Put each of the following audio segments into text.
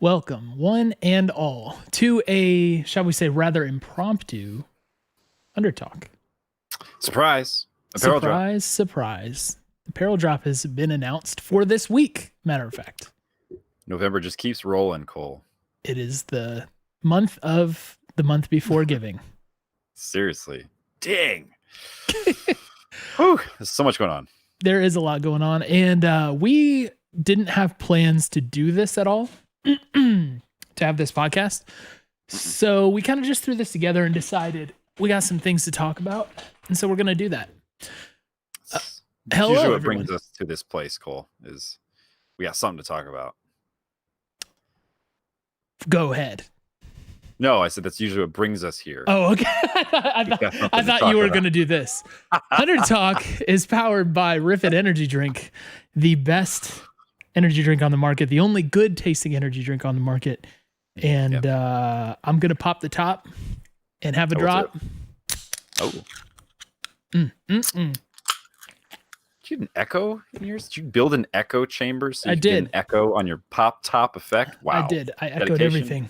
Welcome, one and all, to a, shall we say, rather impromptu Undertalk. Surprise. Apparel drop. Surprise. Apparel drop has been announced for this week, matter of fact. November just keeps rolling, Cole. It is the month before giving. Seriously. Dang. Whew, there's so much going on. There is a lot going on, and we didn't have plans to do this at all, to have this podcast. So we kind of just threw this together and decided we got some things to talk about, and so we're going to do that. Hello, usually what everyone. brings us to this place, Cole, is we got something to talk about. Go ahead. No, I said that's usually what brings us here. Oh, okay. I thought you were going to do this. Hunter Talk is powered by Riffit Energy Drink, the best energy drink on the market, the only good tasting energy drink on the market. And I'm going to pop the top and have a drop. Oh. Did you have an echo in yours? Did you build an echo chamber so you could get an echo on your pop top effect? Wow. I did. I echoed everything.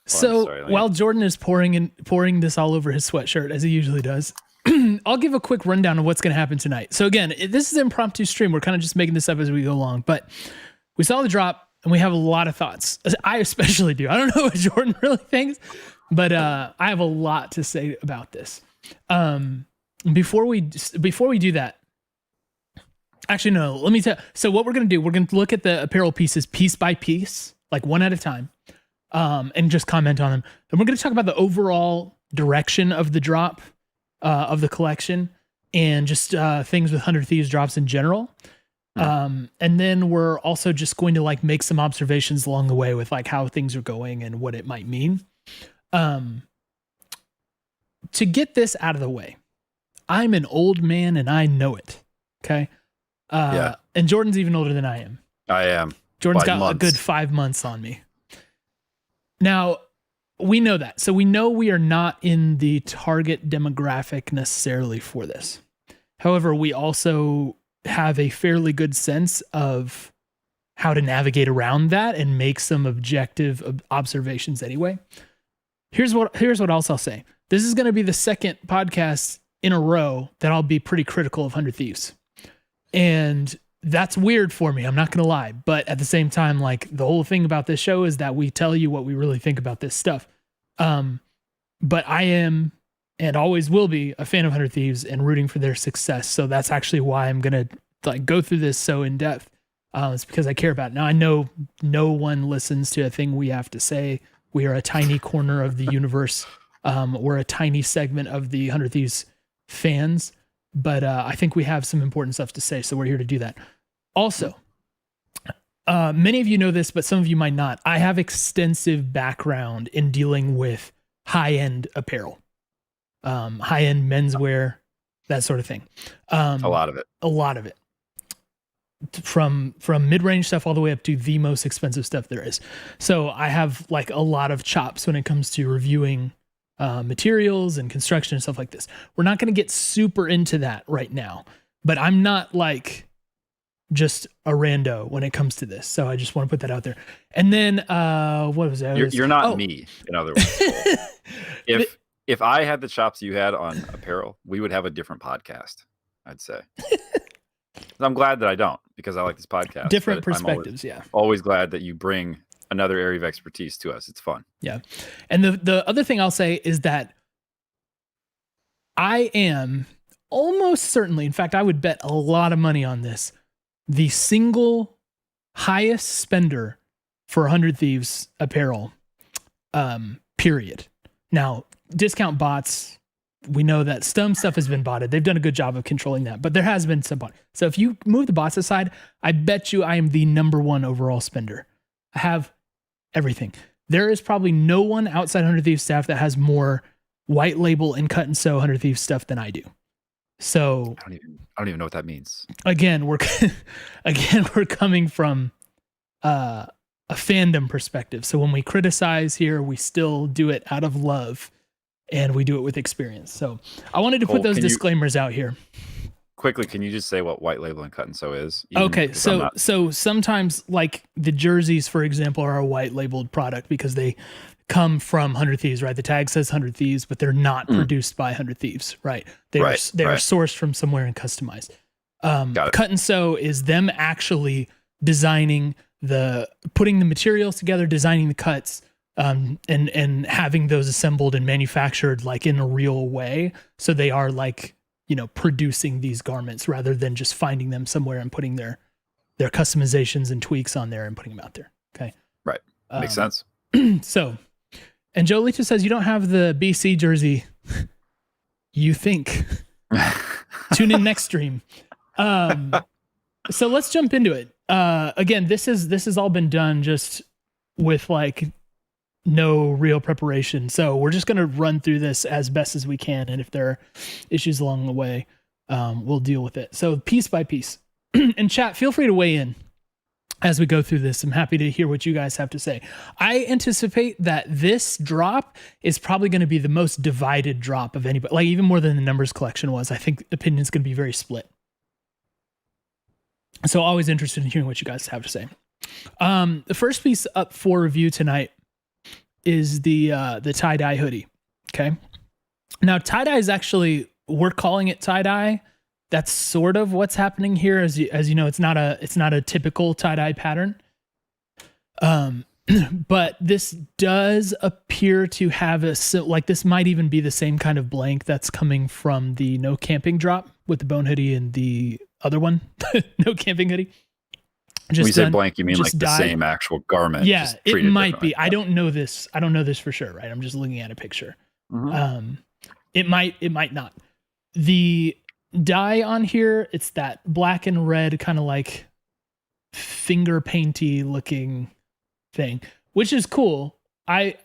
So while Jordan is pouring this all over his sweatshirt, as he usually does, I'll give a quick rundown of what's going to happen tonight. So again, this is an impromptu stream. We're kind of just making this up as we go along, but we saw the drop and we have a lot of thoughts. I especially do. I don't know what Jordan really thinks, but I have a lot to say about this. Before we do that, actually, no, let me tell you. So what we're going to do, we're going to look at the apparel pieces piece by piece, like one at a time. And just comment on them. Then we're going to talk about the overall direction of the drop, of the collection, and just things with 100 Thieves drops in general. And then we're also just going to like make some observations along the way with like how things are going and what it might mean. To get this out of the way, I'm an old man and I know it. Okay. And Jordan's even older than I am. I am. Jordan's got a good 5 months on me. Now, we know that. So we know we are not in the target demographic necessarily for this. However, we also have a fairly good sense of how to navigate around that and make some objective observations anyway. Here's what else I'll say. This is going to be the second podcast in a row that I'll be pretty critical of 100 Thieves. And that's weird for me. I'm not going to lie. But at the same time, like the whole thing about this show is that we tell you what we really think about this stuff. But I am and always will be a fan of 100 Thieves and rooting for their success. So that's actually why I'm going to like go through this so in depth. It's because I care about it. Now I know no one listens to a thing we have to say. We are a tiny corner of the universe. We're a tiny segment of the 100 Thieves fans. But I think we have some important stuff to say. So we're here to do that. Also, many of you know this, but some of you might not. I have extensive background in dealing with high-end apparel, high-end menswear, that sort of thing. A lot of it. From mid-range stuff all the way up to the most expensive stuff there is. So I have like a lot of chops when it comes to reviewing materials and construction and stuff like this. We're not going to get super into that right now, but I'm not like just a rando when it comes to this. So I just want to put that out there. And then what was that? You're not me, in other words. If I had the chops you had on apparel, we would have a different podcast, I'd say. I'm glad that I don't, because I like this podcast. Different perspectives, always glad that you bring another area of expertise to us. It's fun. Yeah. And the other thing I'll say is that I am almost certainly, in fact, I would bet a lot of money on this, the single highest spender for 100 Thieves apparel, period. Now, discount bots, we know that some stuff has been botted. They've done a good job of controlling that, but there has been some bot. So if you move the bots aside, I bet you I am the number one overall spender. I have everything. There is probably no one outside 100 Thieves staff that has more white label and cut and sew 100 Thieves stuff than I do. So I don't even know what that means. Again, we're coming from a fandom perspective. So when we criticize here, we still do it out of love and we do it with experience. So I wanted to put those disclaimers out here. quickly, can you just say what white label and cut and sew is? Okay, so sometimes like the jerseys, for example, are a white labeled product because they come from 100 Thieves, right? The tag says 100 Thieves, but they're not produced by 100 Thieves, right? They are sourced from somewhere and customized. Cut and sew is them actually designing putting the materials together, designing the cuts, and having those assembled and manufactured like in a real way. So they are like, producing these garments rather than just finding them somewhere and putting their customizations and tweaks on there and putting them out there. Okay. Right. Makes sense. So, and Jolita says you don't have the BC jersey. You think. Tune in next stream. So let's jump into it. Again, this has all been done just with like no real preparation. So we're just going to run through this as best as we can. And if there are issues along the way, we'll deal with it. So piece by piece. And chat, feel free to weigh in as we go through this. I'm happy to hear what you guys have to say. I anticipate that this drop is probably going to be the most divided drop of anybody, like even more than the numbers collection was. I think opinion's going to be very split. So always interested in hearing what you guys have to say. The first piece up for review tonight is the tie-dye hoodie. Okay. Now tie-dye is actually, we're calling it tie-dye. That's sort of what's happening here. As you know, it's not a typical tie-dye pattern. But this does appear to have like this might even be the same kind of blank that's coming from the No Camping drop with the bone hoodie and the other one, No Camping hoodie. When you say blank, you mean like the same actual garment? Yeah, it might be. I don't know this. I don't know this for sure, right? I'm just looking at a picture. Mm-hmm. It might not. The dye on here, it's that black and red kind of like finger painty looking thing, which is cool. I'm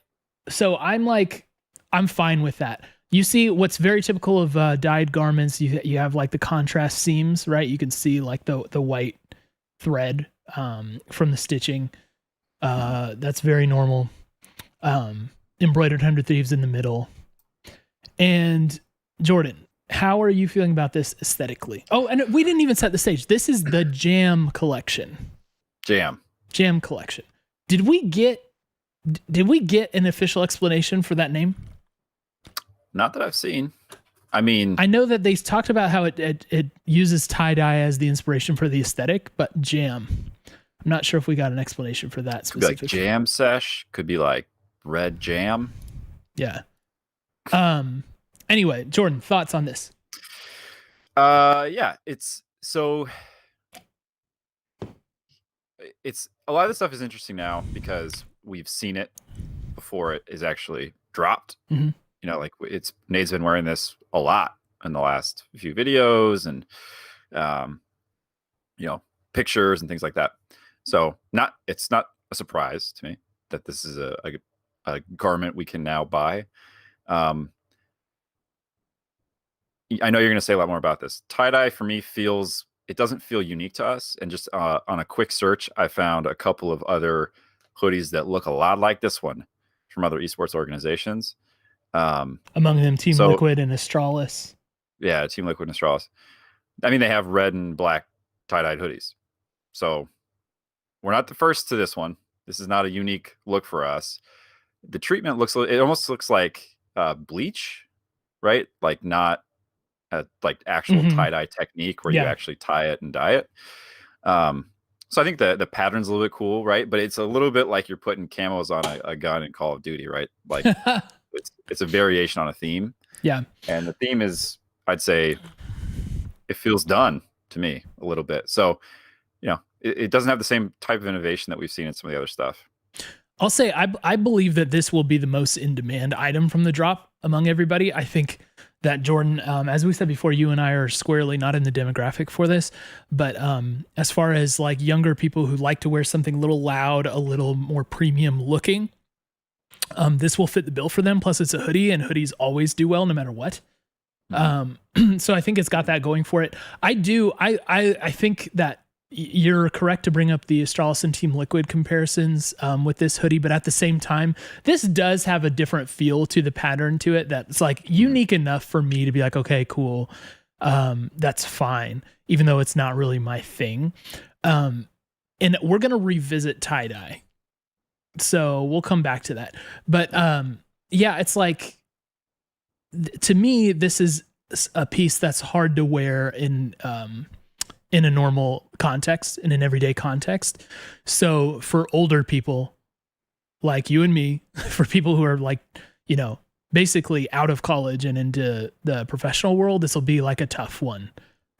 fine with that. You see what's very typical of dyed garments, you have like the contrast seams, right? You can see like the white thread from the stitching. That's very normal. Embroidered 100 Thieves in the middle. And Jordan, how are you feeling about this aesthetically? Oh, and we didn't even set the stage. This is the Jam collection. Jam collection. Did we get an official explanation for that name? Not that I've seen. I mean, I know that they talked about how it uses tie-dye as the inspiration for the aesthetic, but Jam. I'm not sure if we got an explanation for that specifically. Could be like Jam Sesh, could be like Red Jam. Yeah. Anyway, Jordan, thoughts on this? Yeah, it's a lot of this stuff is interesting now because we've seen it before it is actually dropped. Mm-hmm. Like Nade's been wearing this a lot in the last few videos and pictures and things like that. So it's not a surprise to me that this is a garment we can now buy. I know you're going to say a lot more about this. Tie-dye for me it doesn't feel unique to us. And just on a quick search, I found a couple of other hoodies that look a lot like this one from other esports organizations. Among them, Team Liquid and Astralis. Yeah, Team Liquid and Astralis. I mean, they have red and black tie-dyed hoodies. So we're not the first to this one. This is not a unique look for us. The treatment almost looks like bleach, right? Like not like actual tie-dye technique where you actually tie it and dye it. So I think the pattern's a little bit cool, right? But it's a little bit like you're putting camos on a gun in Call of Duty, right? Like it's a variation on a theme. Yeah. And the theme is, I'd say, it feels done to me a little bit. So, it doesn't have the same type of innovation that we've seen in some of the other stuff. I'll say I believe that this will be the most in-demand item from the drop among everybody. I think that Jordan, as we said before, you and I are squarely not in the demographic for this, but as far as like younger people who like to wear something a little loud, a little more premium looking, this will fit the bill for them. Plus it's a hoodie, and hoodies always do well no matter what. So I think it's got that going for it. I think that you're correct to bring up the Astralis and Team Liquid comparisons with this hoodie, but at the same time, this does have a different feel to the pattern to it that's like unique enough for me to be like, okay, cool. That's fine, even though it's not really my thing. And we're going to revisit tie-dye. So we'll come back to that. But yeah, it's like, to me, this is a piece that's hard to wear in a normal context, in an everyday context. So for older people like you and me, for people who are like, you know, basically out of college and into the professional world, this will be like a tough one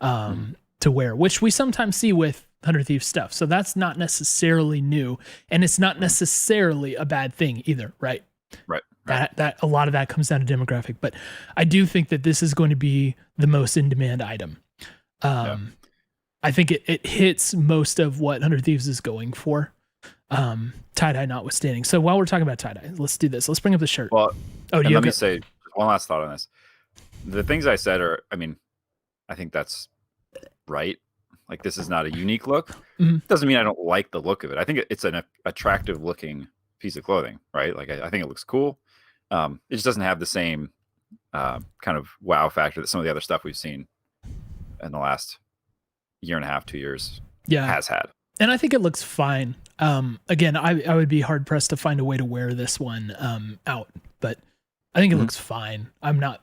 to wear, which we sometimes see with 100 Thieves stuff. So that's not necessarily new, and it's not necessarily a bad thing either, right? Right. That a lot of that comes down to demographic, but I do think that this is going to be the most in demand item. I think it hits most of what 100 Thieves is going for, tie-dye notwithstanding. So while we're talking about tie-dye, let's do this. Let's bring up the shirt. Well, let me say one last thought on this. The things I said are, I mean, I think that's right. Like, this is not a unique look. Doesn't mean I don't like the look of it. I think it's an attractive looking piece of clothing, right? Like, I think it looks cool. It just doesn't have the same kind of wow factor that some of the other stuff we've seen in the last year and a half, 2 years has had. And I think it looks fine. Again, I would be hard pressed to find a way to wear this one out, but I think it looks fine. I'm not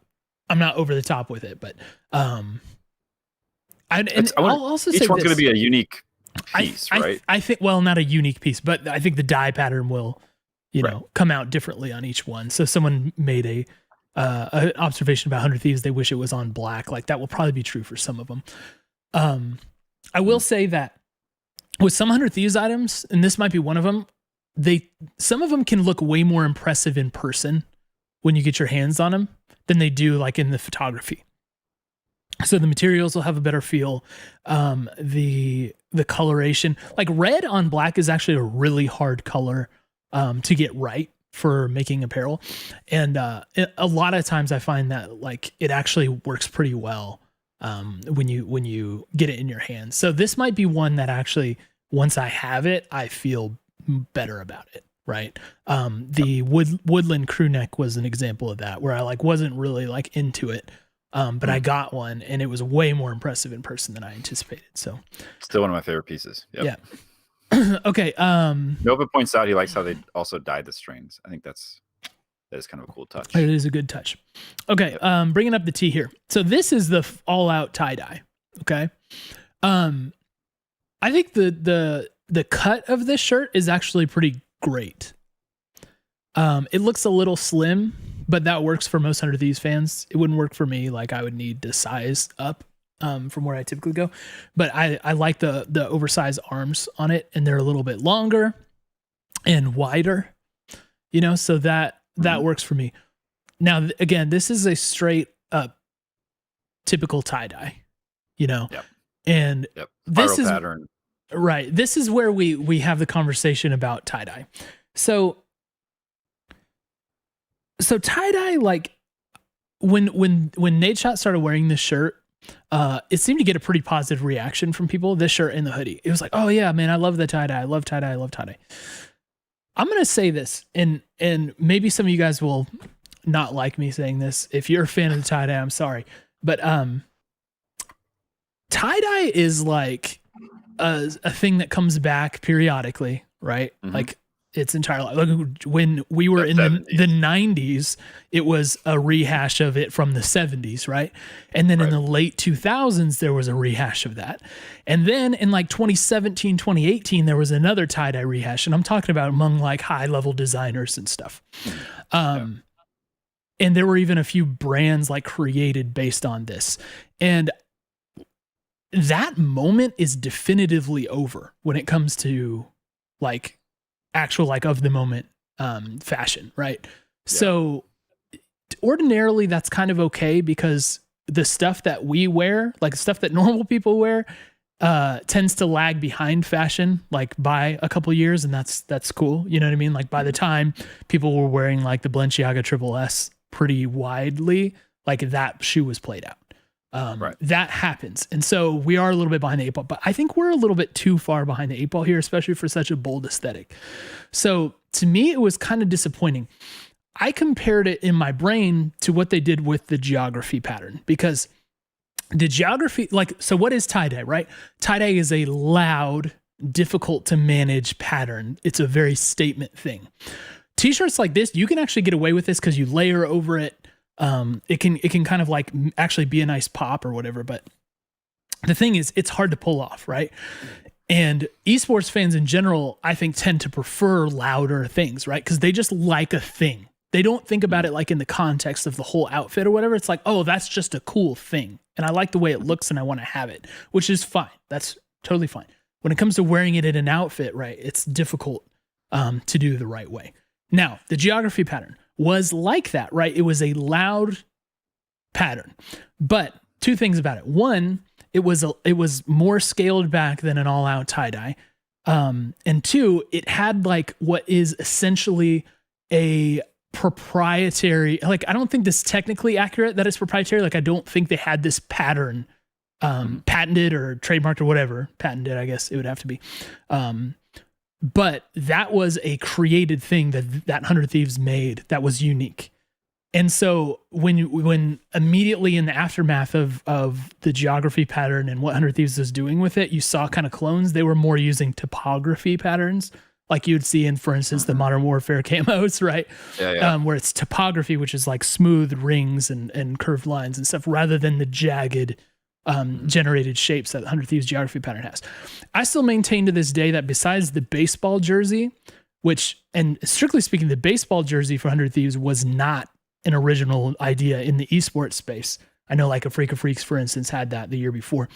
over the top with it, but I'll also say each one's going to be a unique piece, right? I think, well, not a unique piece, but I think the dye pattern will, you know, come out differently on each one. So someone made an observation about 100 Thieves. They wish it was on black. Like, that will probably be true for some of them. I will say that with some 100 Thieves items, and this might be one of them, some of them can look way more impressive in person when you get your hands on them than they do like in the photography. So the materials will have a better feel. The coloration, like red on black, is actually a really hard color to get right for making apparel. And a lot of times I find that like it actually works pretty well when you get it in your hands. So this might be one that actually, once I have it, I feel better about it. Right. The woodland crew neck was an example of that, where I like wasn't really like into it. But I got one and it was way more impressive in person than I anticipated. So still one of my favorite pieces. Yep. Yeah. Okay. Nova points out he likes how they also dyed the strings. I think that is kind of a cool touch. It is a good touch. Okay. Bringing up the tee here. So this is the all out tie dye. Okay. I think the cut of this shirt is actually pretty great. It looks a little slim, but that works for most 100 Thieves fans. It wouldn't work for me. Like, I would need to size up from where I typically go. But I like the oversized arms on it, and they're a little bit longer and wider, you know, so that works for me. Now, again, this is a straight up typical tie-dye, you know, and this is pattern. Right. This is where we have the conversation about tie-dye. So tie-dye, like when Nadeshot started wearing this shirt, it seemed to get a pretty positive reaction from people, this shirt and the hoodie. It was like, oh yeah, man, I love the tie-dye. I love tie-dye. I love tie-dye. I'm going to say this, and maybe some of you guys will not like me saying this. If you're a fan of the tie-dye, I'm sorry. But tie-dye is like a thing that comes back periodically, right? Mm-hmm. Like, its entire life. Like, when we were in the 90s, it was a rehash of it from the 70s, right? And then in the late 2000s, there was a rehash of that. And then in like 2017, 2018, there was another tie-dye rehash. And I'm talking about among like high-level designers and stuff. And there were even a few brands like created based on this. And that moment is definitively over when it comes to like actual like of the moment fashion, right? So ordinarily that's kind of okay, because the stuff that we wear, like the stuff that normal people wear, tends to lag behind fashion like by a couple years, and that's cool. You know what I mean? Like, by the time people were wearing like the Balenciaga Triple S pretty widely, like that shoe was played out. That happens. And so we are a little bit behind the 8 ball, but I think we're a little bit too far behind the 8 ball here, especially for such a bold aesthetic. So to me, it was kind of disappointing. I compared it in my brain to what they did with the geography pattern, because the geography, like, so what is tie-dye, right? Tie-dye is a loud, difficult to manage pattern. It's a very statement thing. T-shirts like this, you can actually get away with this because you layer over it. It can kind of like actually be a nice pop or whatever. But the thing is, it's hard to pull off, right? And esports fans in general, I think, tend to prefer louder things, right? Because they just like a thing. They don't think about it like in the context of the whole outfit or whatever. It's like, oh, that's just a cool thing. And I like the way it looks and I want to have it, which is fine. That's totally fine. When it comes to wearing it in an outfit, right, it's difficult to do the right way. Now, the geography pattern was like that, right? It was a loud pattern. But two things about it. One, it was more scaled back than an all-out tie-dye. And two, it had like what is essentially a proprietary, like, I don't think this is technically accurate that it's proprietary. Like, I don't think they had this pattern patented or trademarked or whatever. Patented, I guess it would have to be. But that was a created thing that 100 Thieves made that was unique. And so when immediately in the aftermath of the geography pattern and what 100 Thieves was doing with it, you saw kind of clones. They were more using topography patterns, like you'd see in, for instance, the Modern Warfare camos, right? Yeah. Where it's topography, which is like smooth rings and curved lines and stuff, rather than the jagged generated shapes that 100 Thieves geography pattern has. I still maintain to this day that besides the baseball jersey, which, and strictly speaking, the baseball jersey for 100 Thieves was not an original idea in the esports space. I know like a Freak of Freaks, for instance, had that the year before.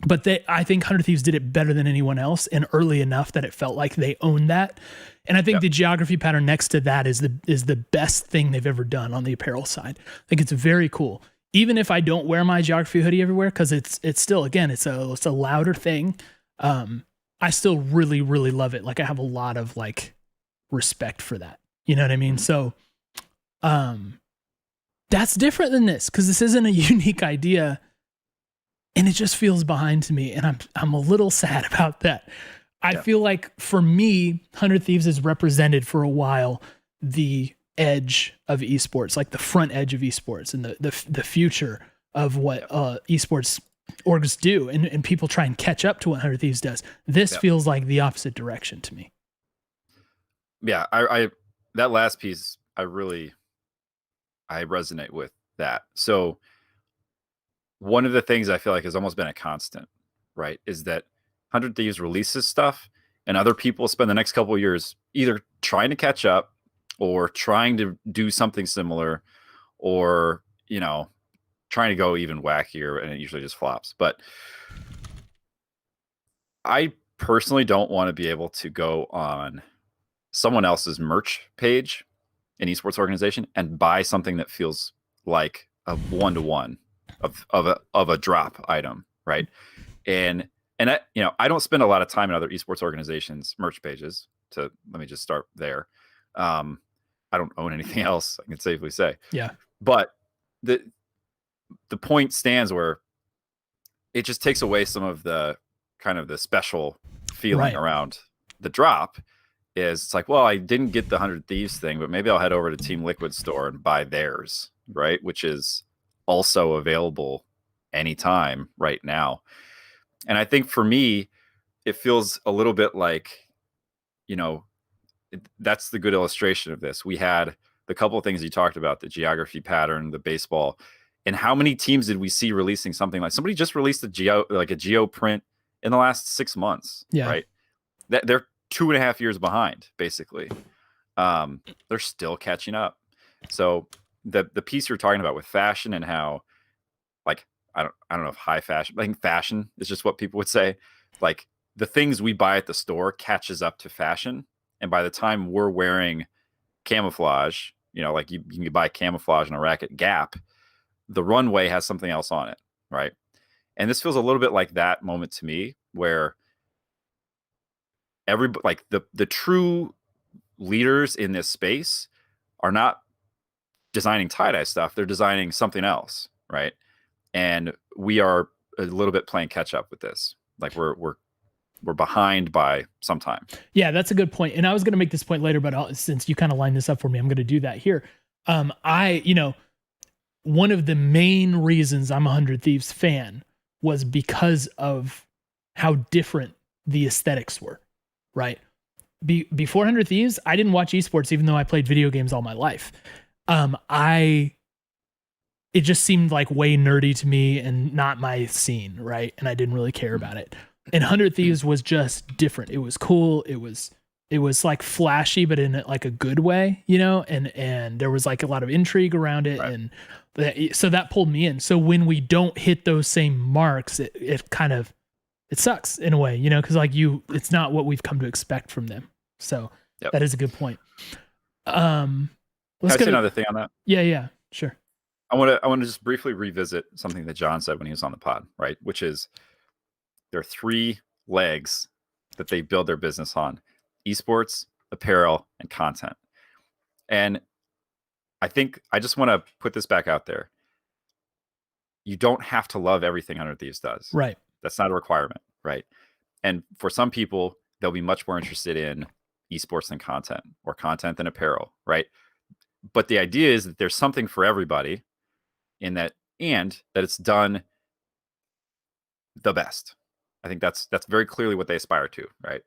But I think 100 Thieves did it better than anyone else and early enough that it felt like they owned that. And I think the geography pattern next to that is the best thing they've ever done on the apparel side. I think it's very cool. Even if I don't wear my geography hoodie everywhere, because it's still, again, it's a louder thing. I still really, really love it. Like, I have a lot of like respect for that. You know what I mean? So that's different than this, because this isn't a unique idea. And it just feels behind to me, and I'm a little sad about that. I feel like for me, 100 Thieves has represented for a while the edge of esports, like the front edge of esports and the future of what esports orgs do, and people try and catch up to what 100 Thieves does. This feels like the opposite direction to me. Yeah, I that last piece, I resonate with that. So one of the things I feel like has almost been a constant, right, is that 100 Thieves releases stuff and other people spend the next couple of years either trying to catch up or trying to do something similar, or, you know, trying to go even wackier, and it usually just flops. But I personally don't want to be able to go on someone else's merch page, an esports organization, and buy something that feels like a one-to-one of a drop item, right? And I, you know, I don't spend a lot of time in other esports organizations' merch pages. Let me just start there. I don't own anything else, I can safely say. Yeah. But the point stands where it just takes away some of the kind of the special feeling around the drop. It's like, well, I didn't get the 100 Thieves thing, but maybe I'll head over to Team Liquid store and buy theirs, right? Which is also available anytime right now. And I think for me, it feels a little bit like, you know, that's the good illustration of this. We had the couple of things you talked about, the geography pattern, the baseball, and how many teams did we see releasing something like, somebody just released a geo print in the last 6 months, right? They're 2.5 years behind, basically. They're still catching up. So the piece you're talking about with fashion and how, like, I don't know if high fashion, I think fashion is just what people would say. Like, the things we buy at the store catches up to fashion. And by the time we're wearing camouflage, you know, like you can buy camouflage in a rack at Gap, the runway has something else on it, right? And this feels a little bit like that moment to me, where everybody, like the true leaders in this space are not designing tie-dye stuff. They're designing something else, right? And we are a little bit playing catch up with this. Like we're behind by some time. Yeah, that's a good point. And I was going to make this point later, but since you kind of lined this up for me, I'm going to do that here. one of the main reasons I'm a 100 Thieves fan was because of how different the aesthetics were, right? Before 100 Thieves, I didn't watch esports, even though I played video games all my life. It just seemed like way nerdy to me and not my scene, right? And I didn't really care about it. And 100 Thieves was just different. It was cool. It was like flashy, but in like a good way, you know? And there was like a lot of intrigue around it. Right. And so that pulled me in. So when we don't hit those same marks, it kind of, it sucks in a way, you know, because like it's not what we've come to expect from them. So that is a good point. Can I say another thing on that? Yeah, sure. I want to just briefly revisit something that John said when he was on the pod, right? Which is there are 3 legs that they build their business on: esports, apparel, and content. And I think I just want to put this back out there. You don't have to love everything 100 Thieves does. Right. That's not a requirement, right? And for some people, they'll be much more interested in esports than content, or content than apparel, right? But the idea is that there's something for everybody in that, and that it's done the best. I think that's very clearly what they aspire to, right?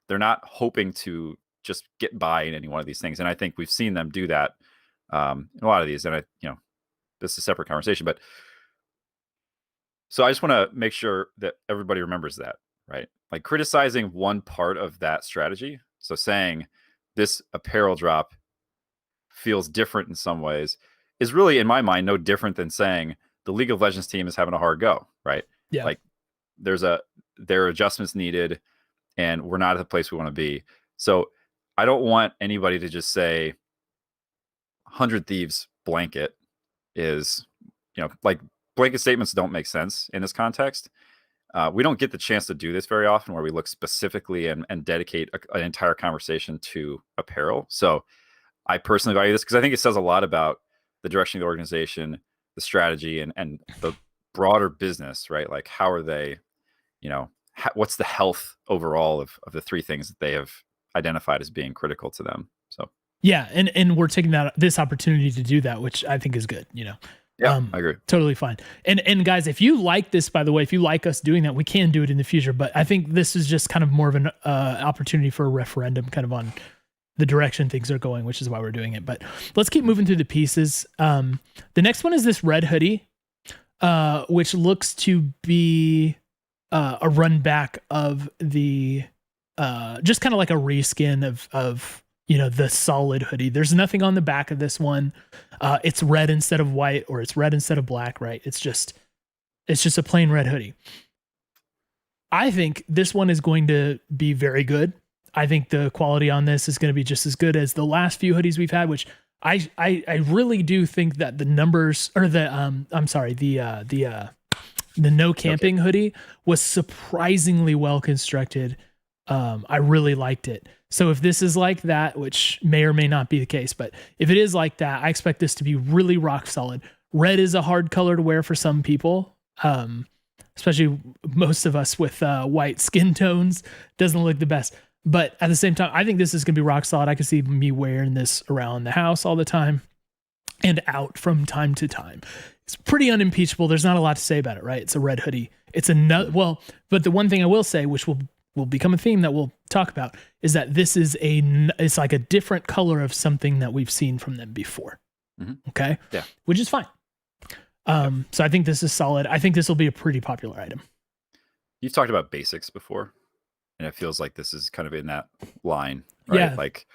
They're not hoping to just get by in any one of these things. And I think we've seen them do that in a lot of these. And this is a separate conversation, but so I just want to make sure that everybody remembers that, right? Like criticizing one part of that strategy. So saying this apparel drop feels different in some ways is really, in my mind, no different than saying the League of Legends team is having a hard go, right? Yeah. Like there are adjustments needed and we're not at the place we want to be. So I don't want anybody to just say 100 Thieves blanket is, like blanket statements don't make sense in this context. We don't get the chance to do this very often where we look specifically and dedicate an entire conversation to apparel. So I personally value this because I think it says a lot about the direction of the organization, the strategy, and the broader business, right? Like how are they, what's the health overall of the 3 things that they have identified as being critical to them. So yeah, and we're taking this opportunity to do that, which I think is good, Yeah, I agree. Totally fine. And guys, if you like this, by the way, if you like us doing that, we can do it in the future. But I think this is just kind of more of an opportunity for a referendum kind of on the direction things are going, which is why we're doing it. But let's keep moving through the pieces. The next one is this red hoodie, which looks to be a run back of the just kind of like a reskin of the solid hoodie. There's nothing on the back of this one. It's red instead of white, or it's red instead of black, right? It's just a plain red hoodie. I think this one is going to be very good. I think the quality on this is going to be just as good as the last few hoodies we've had, which I really do think that the numbers, or the no camping hoodie was surprisingly well constructed. I really liked it. So if this is like that, which may or may not be the case, but if it is like that, I expect this to be really rock solid. Red is a hard color to wear for some people, especially most of us with white skin tones. Doesn't look the best. But at the same time, I think this is going to be rock solid. I can see me wearing this around the house all the time and out from time to time. It's pretty unimpeachable. There's not a lot to say about it, right? It's a red hoodie. It's but the one thing I will say, which will become a theme that we'll talk about, is that this is it's like a different color of something that we've seen from them before. Mm-hmm. Okay. Yeah. Which is fine. So I think this is solid. I think this will be a pretty popular item. You've talked about basics before, and it feels like this is kind of in that line, right? Yeah. Like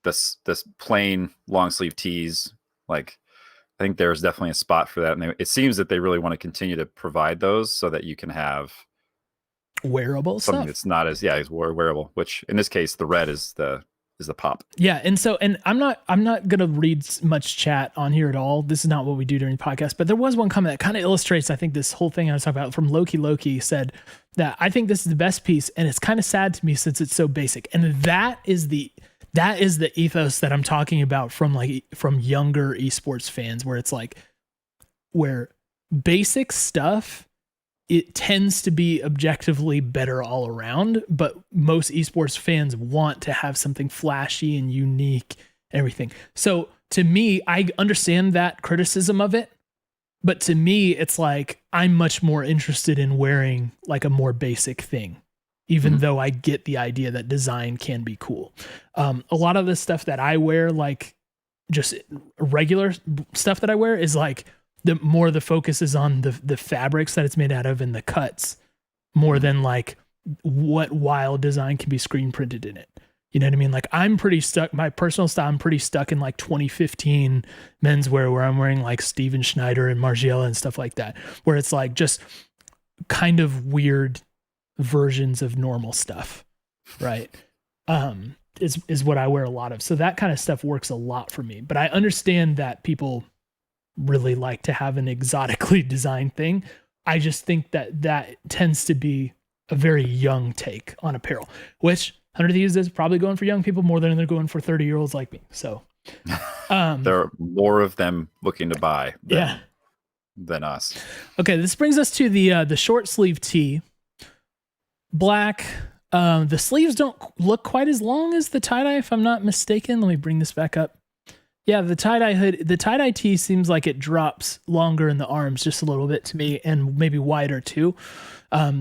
this plain long sleeve tees. Like I think there's definitely a spot for that. And it seems that they really want to continue to provide those so that you can have wearable something stuff that's not as wearable, which in this case the red is the pop. Yeah. And I'm not gonna read much chat on here at all. This is not what we do during the podcast, but there was one comment that kind of illustrates, I think, this whole thing I was talking about. From Loki said that I think this is the best piece, and it's kind of sad to me since it's so basic. And that is the ethos that I'm talking about from younger esports fans, where it's like, where basic stuff, it tends to be objectively better all around, but most esports fans want to have something flashy and unique and everything. So to me, I understand that criticism of it, But to me, it's like I'm much more interested in wearing like a more basic thing, even though I get the idea that design can be cool. A lot of the stuff that I wear, like just regular stuff that I wear, is like the focus is on the fabrics that it's made out of and the cuts more than like what wild design can be screen printed in it. You know what I mean? Like I'm pretty stuck, my personal style, I'm pretty stuck in like 2015 menswear where I'm wearing like Steven Schneider and Margiela and stuff like that, where it's like just kind of weird versions of normal stuff, right? Is what I wear a lot of. So that kind of stuff works a lot for me. But I understand that people really like to have an exotically designed thing. I just think that tends to be a very young take on apparel, which 100 Thieves is probably going for young people more than they're going for 30-year-olds like me. So there are more of them looking to buy than us. Okay, this brings us to the short sleeve tee. Black. The sleeves don't look quite as long as the tie-dye, if I'm not mistaken. Let me bring this back up. Yeah, the tie-dye hood, the tie-dye tee seems like it drops longer in the arms just a little bit to me, and maybe wider too.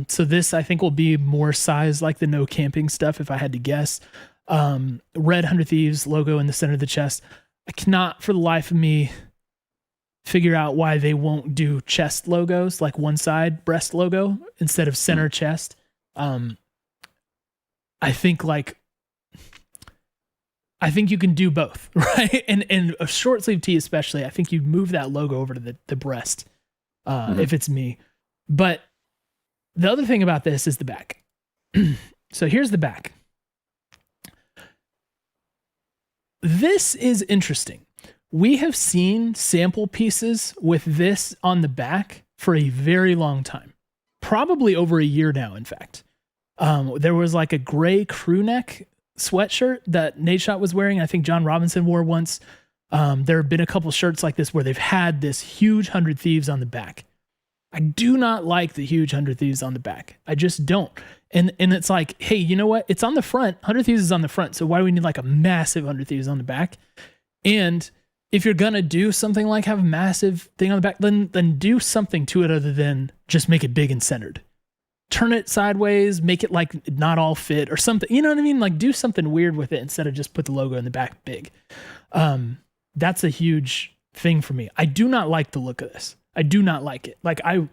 So this, I think, will be more size like the no camping stuff, if I had to guess. Red 100 Thieves logo in the center of the chest. I cannot for the life of me figure out why they won't do chest logos, like one side breast logo instead of center chest. I think you can do both, right? And a short sleeve tee especially, I think you move that logo over to the breast, if it's me. But the other thing about this is the back. So here's the back. This is interesting. We have seen sample pieces with this on the back for a very long time, probably over a year now, in fact. There was like a gray crew neck sweatshirt that Nate Shot was wearing. I think John Robinson wore once. There have been a couple shirts like this where they've had this huge 100 Thieves on the back. I do not like the huge 100 Thieves on the back. I just don't. And it's like, hey, you know what? It's on the front. 100 Thieves is on the front. So why do we need like a massive 100 Thieves on the back? And if you're going to do something like have a massive thing on the back, then do something to it other than just make it big and centered. Turn it sideways, make it like not all fit or something. You know what I mean? Like do something weird with it instead of just put the logo in the back big. That's a huge thing for me. I do not like the look of this. I do not like it. Like I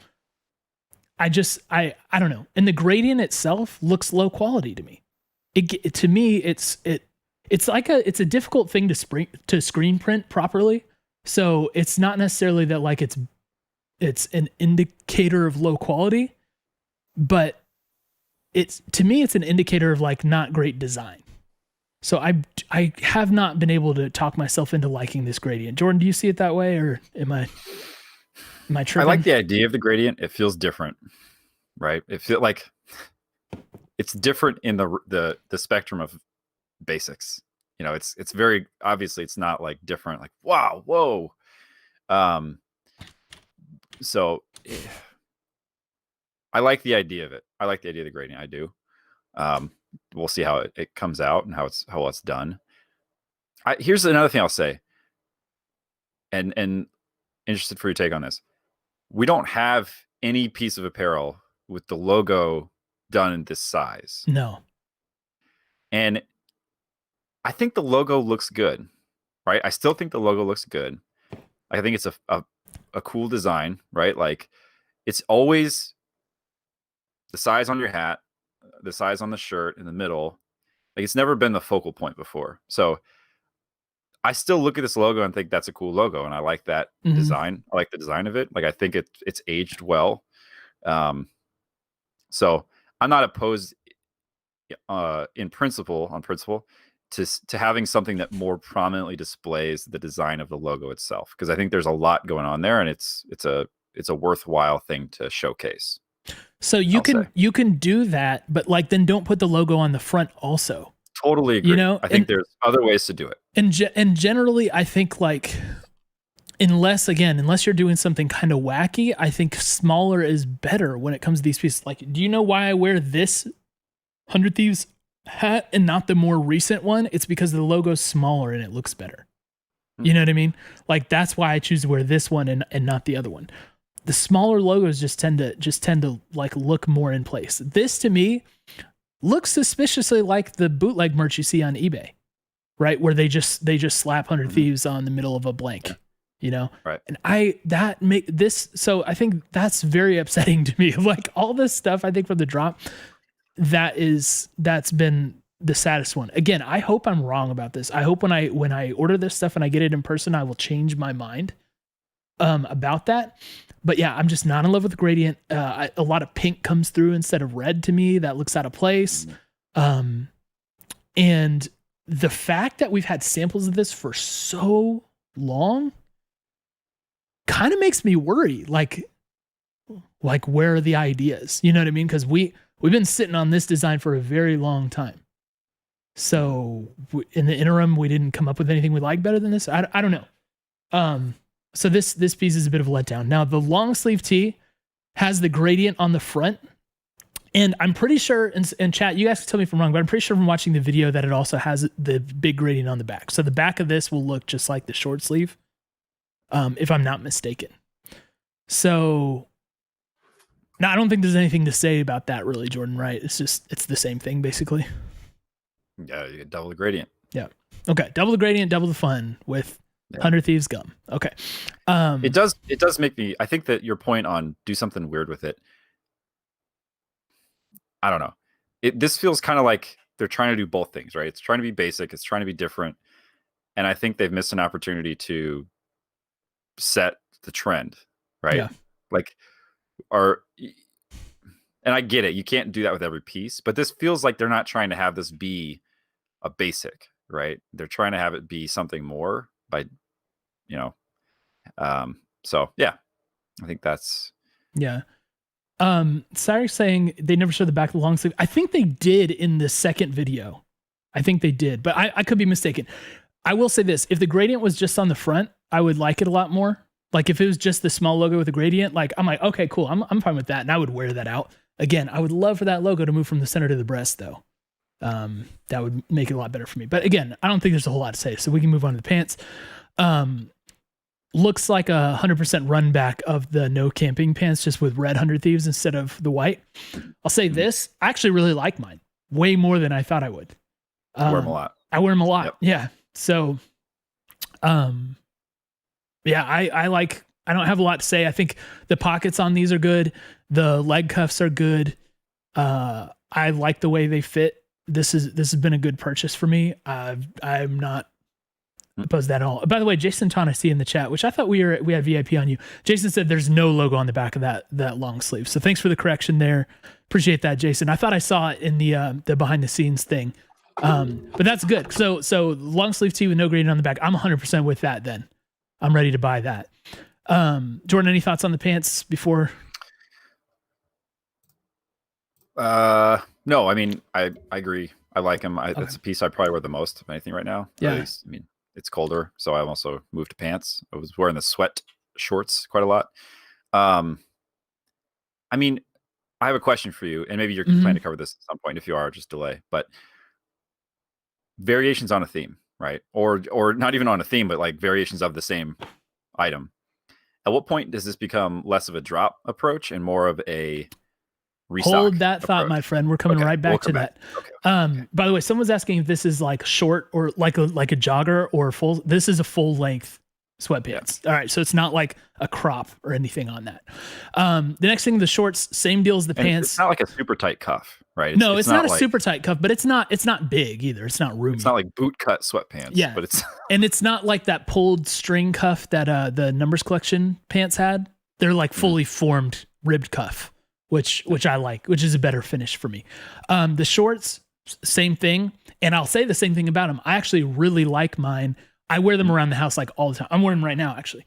don't know. And the gradient itself looks low quality to me. To me, it's a difficult thing to screen print properly. So it's not necessarily that like it's an indicator of low quality, but to me it's an indicator of like not great design. So I have not been able to talk myself into liking this gradient. Jordan, do you see it that way, or am I tripping? I like the idea of the gradient. It feels different, right? It feels like it's different in the spectrum of basics. You know, it's very obviously it's not like different, like wow, whoa. So I like the idea of it. I like the idea of the gradient. I do. We'll see how it comes out and how it's done. Here's another thing I'll say, and interested for your take on this. We don't have any piece of apparel with the logo done in this size. No. And I think the logo looks good, right? I still think the logo looks good. I think it's a cool design, right? Like it's always the size on your hat, the size on the shirt in the middle. Like it's never been the focal point before. So I still look at this logo and think that's a cool logo. And I like that design. I like the design of it. Like I think it's aged well. So I'm not opposed on principle to having something that more prominently displays the design of the logo itself. Because I think there's a lot going on there, and it's a worthwhile thing to showcase. So you can do that, but like then don't put the logo on the front also. Totally agree. You know, I think there's other ways to do it. And generally, I think like unless you're doing something kind of wacky, I think smaller is better when it comes to these pieces. Like, do you know why I wear this 100 Thieves hat and not the more recent one? It's because the logo's smaller and it looks better. You know what I mean? Like that's why I choose to wear this one and not the other one. The smaller logos just tend to like look more in place. This to me looks suspiciously like the bootleg merch you see on eBay, right? Where they just slap 100 Thieves on the middle of a blank, you know? Right. And so I think that's very upsetting to me. Like all this stuff, I think from the drop, that's been the saddest one. Again, I hope I'm wrong about this. I hope when I order this stuff and I get it in person, I will change my mind about that. But yeah, I'm just not in love with the gradient. A lot of pink comes through instead of red to me. That looks out of place. And the fact that we've had samples of this for so long kind of makes me worry. Like where are the ideas? You know what I mean? Because we've been sitting on this design for a very long time. So in the interim, we didn't come up with anything we like better than this. I don't know. So this piece is a bit of a letdown. Now the long sleeve tee has the gradient on the front, and I'm pretty sure, and chat, you guys can tell me if I'm wrong, but I'm pretty sure from watching the video that it also has the big gradient on the back. So the back of this will look just like the short sleeve, if I'm not mistaken. So now I don't think there's anything to say about that really, Jordan, right? It's the same thing basically. Yeah, you get double the gradient. Yeah. Okay. Double the gradient, double the fun with 100 Thieves gum. Okay. It does make me, I think that your point on do something weird with it, I don't know. This feels kind of like they're trying to do both things, right? It's trying to be basic, it's trying to be different. And I think they've missed an opportunity to set the trend, right? Yeah. Like, and I get it, you can't do that with every piece, but this feels like they're not trying to have this be a basic, right? They're trying to have it be something more by, so yeah, I think that's. Yeah. Cyrus saying they never showed the back of the long sleeve. I think they did in the second video. I think they did, but I could be mistaken. I will say this, if the gradient was just on the front, I would like it a lot more. Like if it was just the small logo with a gradient, like I'm like, okay, cool. I'm fine with that. And I would wear that out. Again, I would love for that logo to move from the center to the breast though. That would make it a lot better for me. But again, I don't think there's a whole lot to say. So we can move on to the pants. Looks like 100% run back of the no camping pants, just with red 100 Thieves instead of the white. I'll say this, I actually really like mine way more than I thought I would. I wear them a lot. I wear them a lot. Yep. Yeah. So, yeah, I don't have a lot to say. I think the pockets on these are good. The leg cuffs are good. I like the way they fit. This has been a good purchase for me. I'm not opposed to that at all. By the way, Jason Ton, I see in the chat, which I thought we had VIP on you. Jason said there's no logo on the back of that long sleeve. So thanks for the correction there. Appreciate that, Jason. I thought I saw it in the behind the scenes thing. But that's good. So long sleeve tee with no gradient on the back. I'm 100% with that then. I'm ready to buy that. Jordan, any thoughts on the pants before? No, I mean, I agree. I like them. It's a piece I probably wear the most of anything right now. Yeah. At least, I mean, it's colder, so I also moved to pants. I was wearing the sweat shorts quite a lot. I mean, I have a question for you, and maybe you're planning to cover this at some point. If you are, just delay. But variations on a theme, right? Or not even on a theme, but like variations of the same item. At what point does this become less of a drop approach and more of a restock? Hold that thought, approach? my friend. We're coming right back to that. Okay. By the way, someone's asking if this is like short or like a jogger or full. This is a full length sweatpants. Yeah. All right. So it's not like a crop or anything on that. The next thing, the shorts, same deal as the pants. It's not like a super tight cuff, right? It's not a super tight cuff, but it's not big either. It's not roomy. It's not like boot cut sweatpants. Yeah. But it's and it's not like that pulled string cuff that the Numbers Collection pants had. They're like fully formed ribbed cuff, which I like, which is a better finish for me. The shorts, same thing. And I'll say the same thing about them. I actually really like mine. I wear them around the house like all the time. I'm wearing them right now, actually.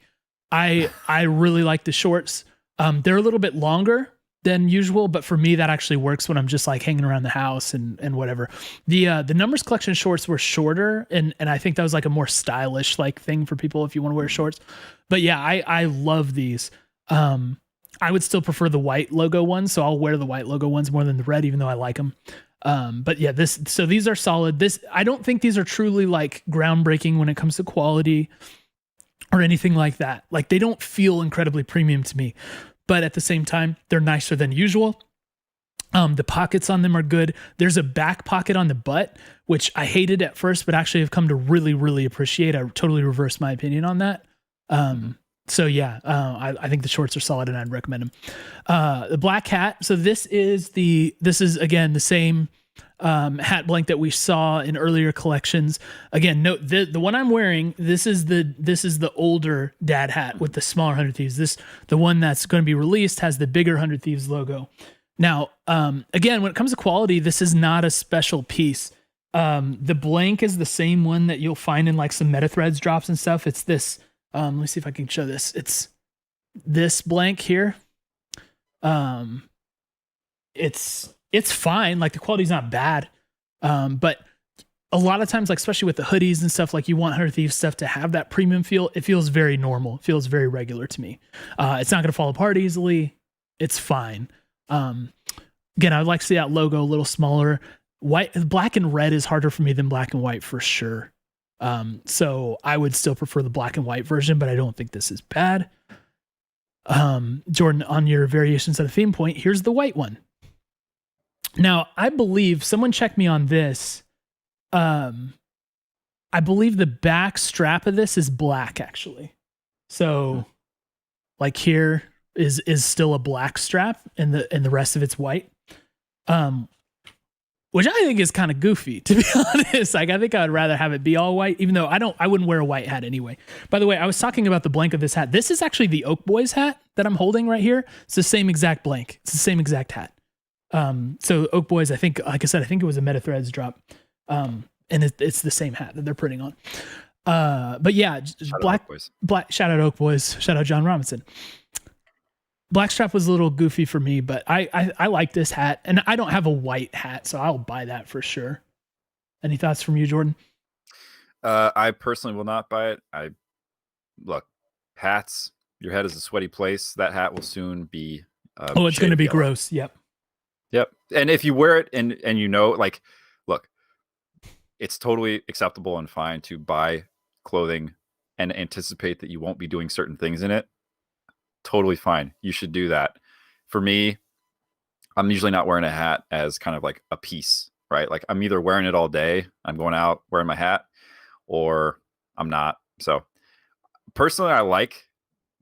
I really like the shorts. They're a little bit longer than usual, but for me, that actually works when I'm just like hanging around the house and whatever. The Numbers Collection shorts were shorter, and I think that was like a more stylish like thing for people if you want to wear shorts. But yeah, I love these. I would still prefer the white logo ones, so I'll wear the white logo ones more than the red, even though I like them. But yeah, these are solid. I don't think these are truly like groundbreaking when it comes to quality. or anything like that. Like they don't feel incredibly premium to me, but at the same time, they're nicer than usual. The pockets on them are good. There's a back pocket on the butt, which I hated at first, but actually have come to really, really appreciate. I totally reversed my opinion on that. So yeah, I think the shorts are solid and I'd recommend them. The black hat. So this is again, the same, hat blank that we saw in earlier collections. Again, note the one I'm wearing, this is the older dad hat with the smaller 100 Thieves. The one that's going to be released has the bigger 100 Thieves logo. Now, again, when it comes to quality, this is not a special piece. The blank is the same one that you'll find in like some Meta Threads drops and stuff. It's this, let me see if I can show this. It's this blank here. It's fine. Like the quality's not bad. But a lot of times, like especially with the hoodies and stuff, like you want 100 Thieves stuff to have that premium feel. It feels very normal. It feels very regular to me. It's not going to fall apart easily. It's fine. Again, I would like to see that logo a little smaller. Black and red is harder for me than black and white for sure. So I would still prefer the black and white version, but I don't think this is bad. Jordan, on your variations of the theme point, here's the white one. Now, I believe someone checked me on this. I believe the back strap of this is black actually. So like here is still a black strap and the rest of it's white. Which I think is kind of goofy, to be honest. Like I think I would rather have it be all white, even though I wouldn't wear a white hat anyway. By the way, I was talking about the blank of this hat. This is actually the Oak Boys hat that I'm holding right here. It's the same exact blank. It's the same exact hat. So Oak Boys, I think, like I said, I think it was a Meta Threads drop. And it's the same hat that they're putting on. But yeah, black, shout out Oak Boys, shout out John Robinson. Blackstrap was a little goofy for me, but I like this hat, and I don't have a white hat, so I'll buy that for sure. Any thoughts from you, Jordan? I personally will not buy it. Look, hats, your head is a sweaty place. That hat will soon be it's going to be gross. Yep. And if you wear it and you know, like, look, it's totally acceptable and fine to buy clothing and anticipate that you won't be doing certain things in it. Totally fine. You should do that. For me, I'm usually not wearing a hat as kind of like a piece, right? Like I'm either wearing it all day, I'm going out wearing my hat, or I'm not. So personally, I like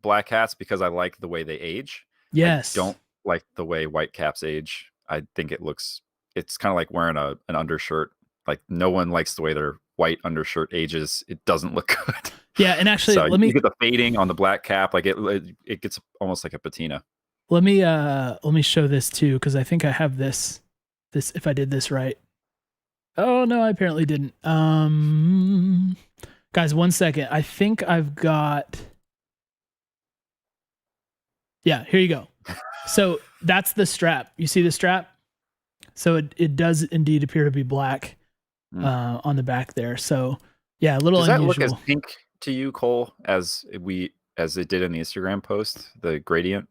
black hats because I like the way they age. Yes. I don't like the way white caps age. I think it's kind of like wearing an undershirt. Like no one likes the way their white undershirt ages. It doesn't look good. Yeah, and actually, so you get the fading on the black cap, like it gets almost like a patina. Let me show this too, because I think I have this if I did this right. Oh no, I apparently didn't. Guys, 1 second. I think I've got. Yeah, here you go. So that's the strap. You see the strap? So it does indeed appear to be black on the back there. So yeah, a little unusual. Does that look as pink to you, Cole, as it did in the Instagram post, the gradient?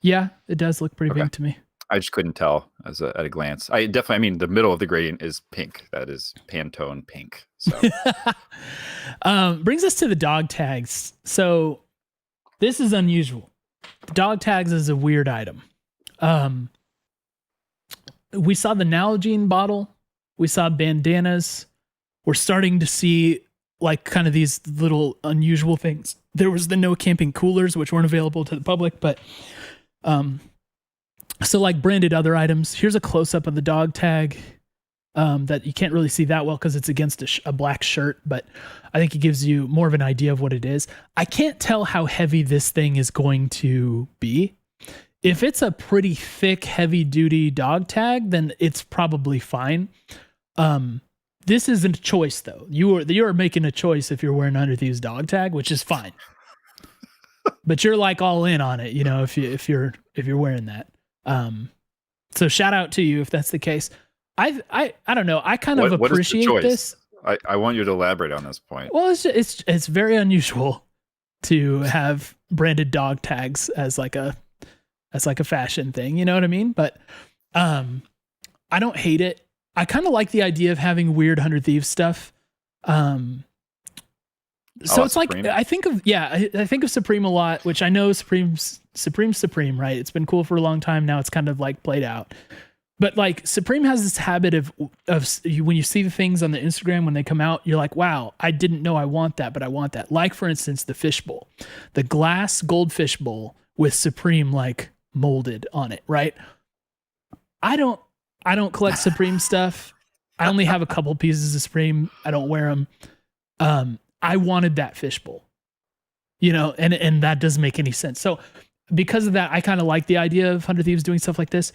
Yeah, it does look pretty pink to me. I just couldn't tell at a glance. I mean, the middle of the gradient is pink. That is Pantone pink. So brings us to the dog tags. So this is unusual. Dog tags is a weird item. We saw the Nalgene bottle. We saw bandanas. We're starting to see like kind of these little unusual things. There was the no camping coolers, which weren't available to the public, but so like branded other items. Here's a close up of the dog tag that you can't really see that well because it's against a black shirt, but I think it gives you more of an idea of what it is. I can't tell how heavy this thing is going to be. If it's a pretty thick, heavy duty dog tag, then it's probably fine. This isn't a choice though. You are making a choice if you're wearing Under Thieves dog tag, which is fine. But you're like all in on it, you know, if you're wearing that. So shout out to you if that's the case. I don't know. I kind of appreciate this. I want you to elaborate on this point. Well, it's very unusual to have branded dog tags as like a fashion thing, you know what I mean? But I don't hate it. I kind of like the idea of having weird 100 Thieves stuff. So Oh, it's like, Supreme? I think of Supreme a lot, which I know Supreme's Supreme, right? It's been cool for a long time. Now it's kind of like played out. But like Supreme has this habit of when you see the things on the Instagram when they come out, you're like, wow, I didn't know I want that, but I want that. Like for instance, the fishbowl, the glass goldfish bowl with Supreme like molded on it, right? I don't collect Supreme stuff. I only have a couple pieces of Supreme. I don't wear them. I wanted that fishbowl, and that doesn't make any sense. So because of that, I kind of like the idea of 100 Thieves doing stuff like this.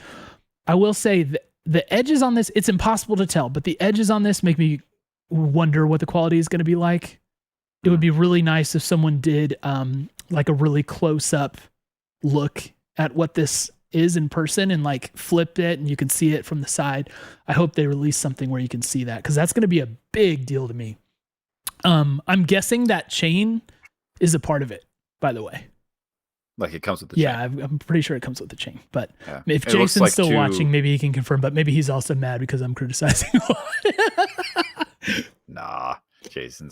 I will say the edges on this, it's impossible to tell, but the edges on this make me wonder what the quality is going to be like. It would be really nice if someone did like a really close up look at what this is in person and like flipped it and you can see it from the side. I hope they release something where you can see that, because that's going to be a big deal to me. I'm guessing that chain is a part of it, by the way. Like it comes with the chain. I'm pretty sure it comes with the chain. But if It looks Jason's like still watching, maybe he can confirm. But maybe he's also mad because I'm criticizing a lot. Nah, Jason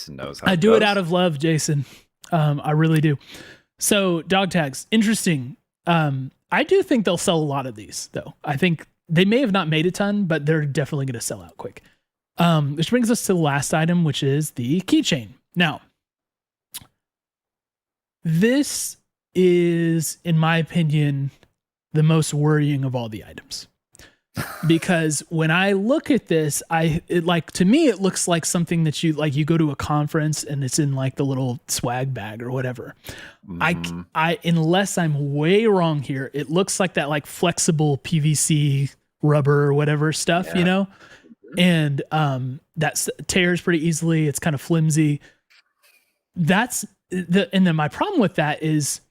knows how I do it out of love, Jason. I really do. So dog tags, interesting. I do think they'll sell a lot of these, though. I think they may have not made a ton, but they're definitely going to sell out quick. Which brings us to the last item, which is the keychain. Now, this is, in my opinion, the most worrying of all the items. Because when I look at this, to me, it looks like something that you go to a conference and it's in like the little swag bag or whatever. Mm-hmm. I unless I'm way wrong here, it looks like that like flexible PVC rubber or whatever stuff, and that tears pretty easily. It's kind of flimsy. And then my problem with that is,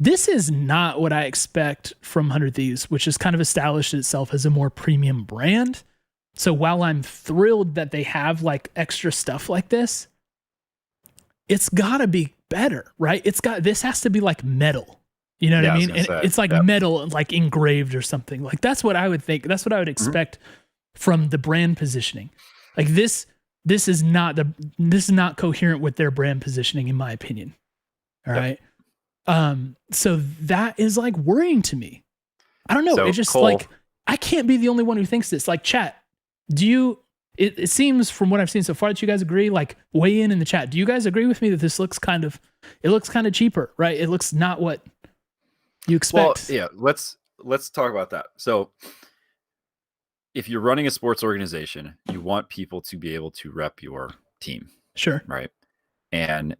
this is not what I expect from 100 Thieves, which has kind of established itself as a more premium brand. So while I'm thrilled that they have like extra stuff like this, it's gotta be better, right? This has to be like metal. You know what I mean? And it's like metal, like engraved or something. Like that's what I would think. That's what I would expect from the brand positioning. Like this is not coherent with their brand positioning, in my opinion. All right. So that is like worrying to me. I don't know. So, it's just Cole, like, I can't be the only one who thinks this. Like, chat, it seems from what I've seen so far that you guys agree, like weigh in the chat. Do you guys agree with me that this looks kind of cheaper, right? It looks not what you expect. Well, yeah, let's talk about that. So if you're running a sports organization, you want people to be able to rep your team. Sure. Right. And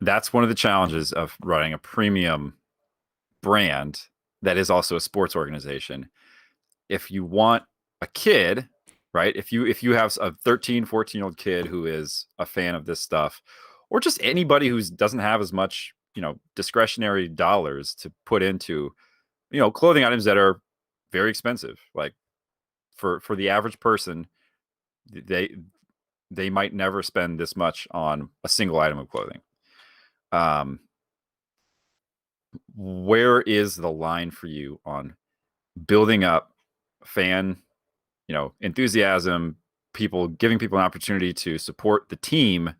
that's one of the challenges of running a premium brand that is also a sports organization. If you want a kid, right? If you have a 13, 14-year-old kid who is a fan of this stuff, or just anybody who doesn't have as much, discretionary dollars to put into, clothing items that are very expensive. Like for the average person, they might never spend this much on a single item of clothing. Where is the line for you on building up fan, enthusiasm, giving people an opportunity to support the team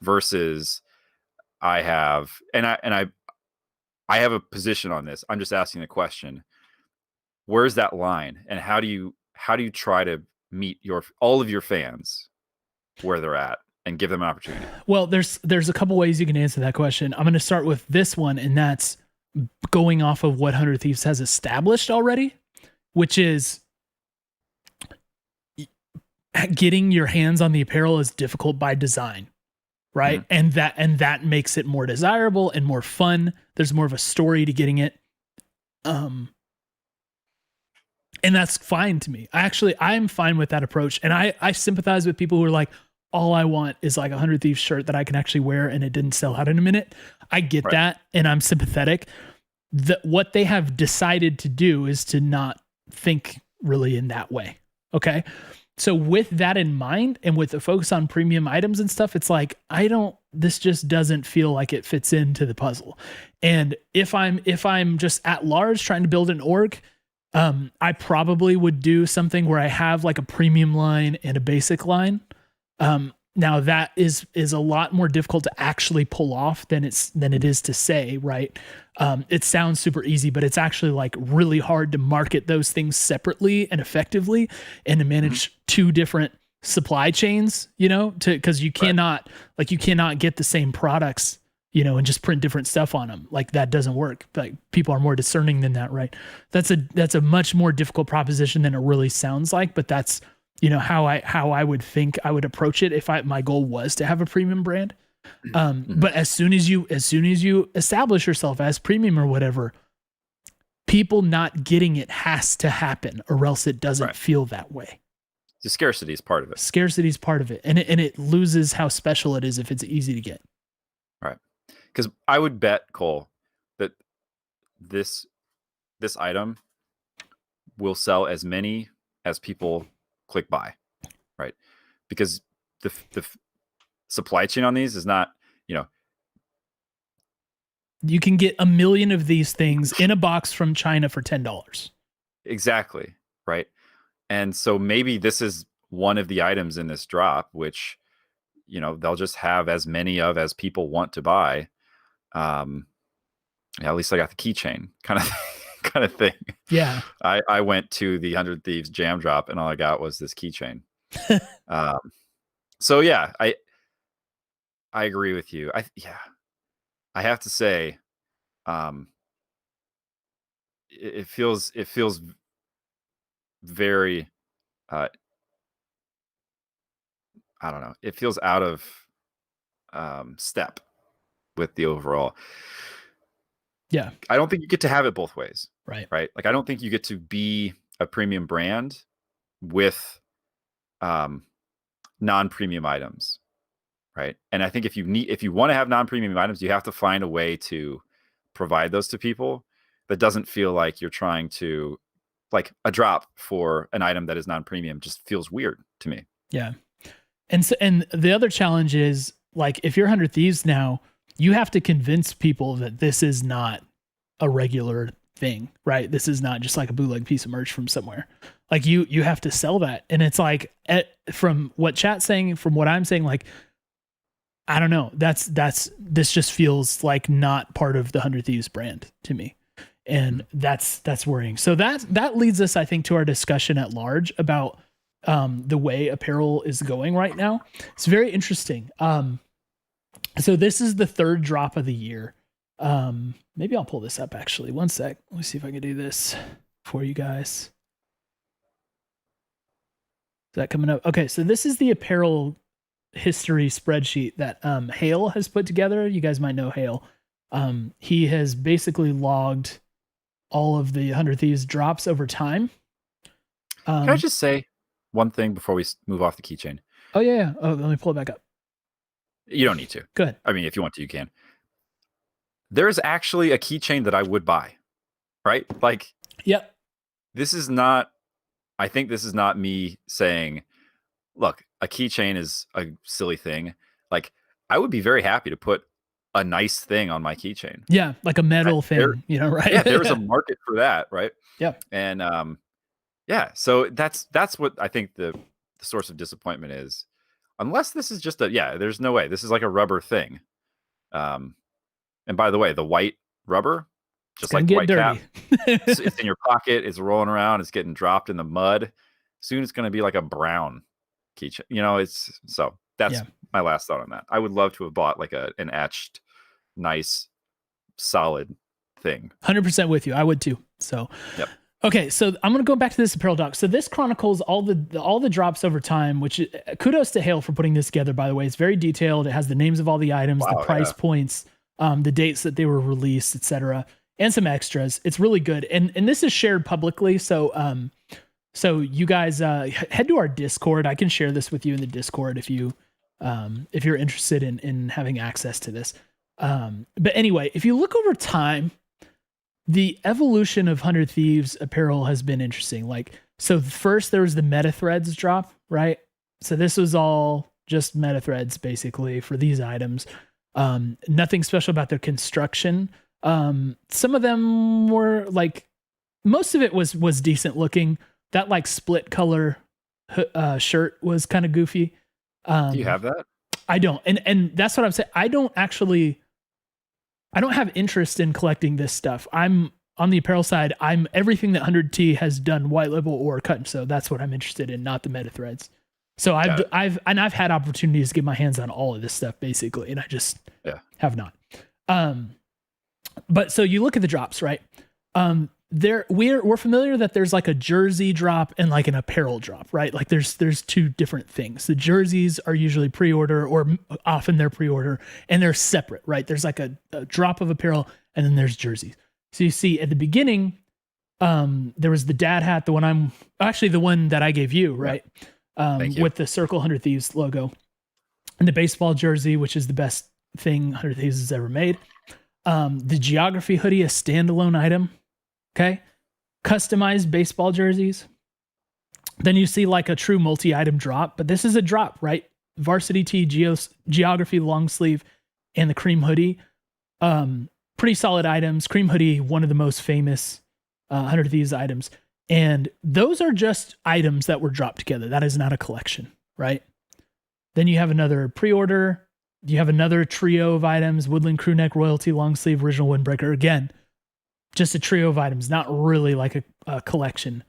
versus I have a position on this. I'm just asking the question, where's that line, and how do you try to meet all of your fans where they're at and give them an opportunity? Well, there's a couple ways you can answer that question. I'm going to start with this one, and that's going off of what 100 Thieves has established already, which is getting your hands on the apparel is difficult by design, right? Mm-hmm. And that makes it more desirable and more fun. There's more of a story to getting it. And that's fine to me. I'm fine with that approach. And I sympathize with people who are like, all I want is like a 100 Thieves shirt that I can actually wear and it didn't sell out in a minute. I get that, and I'm sympathetic. What they have decided to do is to not think really in that way. Okay. So with that in mind, and with the focus on premium items and stuff, it's like, this just doesn't feel like it fits into the puzzle. And if I'm just at large trying to build an org, I probably would do something where I have like a premium line and a basic line. Now that is a lot more difficult to actually pull off than it is to say, right? It sounds super easy, but it's actually like really hard to market those things separately and effectively, and to manage two different supply chains, because you cannot get the same products, and just print different stuff on them. Like that doesn't work. Like people are more discerning than that, right? That's a much more difficult proposition than it really sounds like, but that's how I would think I would approach it if my goal was to have a premium brand. But as soon as you establish yourself as premium or whatever, people not getting it has to happen, or else it doesn't feel that way. The scarcity is part of it. Scarcity is part of it, and it loses how special it is if it's easy to get. Right, because I would bet, Cole, that this item will sell as many as people click buy, right? Because the supply chain on these is not, you can get 1 million of these things in a box from China for $10. Exactly, right? And so maybe this is one of the items in this drop, which, they'll just have as many of as people want to buy. At least I got the keychain kind of thing. Yeah. I went to the 100 Thieves jam drop and all I got was this keychain. So yeah, I agree with you. I have to say, it feels very, I don't know. It feels out of step with the overall. Yeah. I don't think you get to have it both ways. Right. Right. Like, I don't think you get to be a premium brand with non-premium items. Right. And I think if you want to have non-premium items, you have to find a way to provide those to people that doesn't feel like you're trying to, like, a drop for an item that is non-premium just feels weird to me. Yeah. And the other challenge is, like, if you're 100 Thieves now, you have to convince people that this is not a regular thing, right? This is not just like a bootleg piece of merch from somewhere. Like you have to sell that. And it's like, from what chat's saying, from what I'm saying, like, I don't know. This just feels like not part of the 100 Thieves brand to me. And that's worrying. So that leads us, I think, to our discussion at large about the way apparel is going right now. It's very interesting. So this is the third drop of the year. Maybe I'll pull this up actually. One sec. Let me see if I can do this for you guys. Is that coming up? Okay, so this is the apparel history spreadsheet that Hale has put together. You guys might know Hale. He has basically logged all of the 100 Thieves drops over time. Can I just say one thing before we move off the keychain? Oh, yeah. Oh, let me pull it back up. You don't need to. Go ahead. I mean, if you want to, you can. There's actually a keychain that I would buy, right? Like, yep. I think this is not me saying, look, a keychain is a silly thing. Like, I would be very happy to put a nice thing on my keychain. Yeah, like a metal thing, right? Yeah, there's a market for that, right? Yeah. And yeah, so that's what I think the source of disappointment is. Unless this is just there's no way. This is like a rubber thing. And by the way, the white rubber, just like the white cap, it's in your pocket, it's rolling around, it's getting dropped in the mud. Soon it's going to be like a brown keychain. That's my last thought on that. I would love to have bought like an etched, nice, solid thing. 100% with you. I would too. So, yep. Okay, so I'm going to go back to this apparel doc. So this chronicles all the drops over time, which kudos to Hale for putting this together, by the way. It's very detailed. It has the names of all the items, the price points, the dates that they were released, etc., and some extras. It's really good. And this is shared publicly. So you guys head to our Discord. I can share this with you in the Discord if you're interested in having access to this. But anyway, if you look over time, the evolution of 100 Thieves apparel has been interesting. Like, so first there was the meta threads drop, right? So this was all just meta threads basically for these items. Nothing special about their construction. Some of them were like, most of it was decent looking. That like split color shirt was kind of goofy. Do you have that? I don't. And that's what I'm saying. I don't have interest in collecting this stuff. I'm on the apparel side. I'm everything that 100T has done white label or cut. So that's what I'm interested in, not the meta threads. So I've had opportunities to get my hands on all of this stuff basically. And I just have not. But so you look at the drops, right? We're familiar that there's like a jersey drop and like an apparel drop, right? Like there's two different things. The jerseys are usually pre-order, or often they're pre-order, and they're separate, right? There's like a drop of apparel and then there's jerseys. So you see at the beginning, there was the dad hat, the one that I gave you, right? You. With the Circle 100 Thieves logo, and the baseball jersey, which is the best thing 100 Thieves has ever made. The geography hoodie, a standalone item. Okay. Customized baseball jerseys. Then you see like a true multi-item drop, but this is a drop, right? Varsity tee, geography long sleeve, and the cream hoodie. Pretty solid items. Cream hoodie, one of the most famous 100 Thieves items. And those are just items that were dropped together. That is not a collection, right? Then you have another pre-order. You have another trio of items: Woodland Crewneck, Royalty, Long Sleeve, Original Windbreaker. Again, just a trio of items, not really like a collection.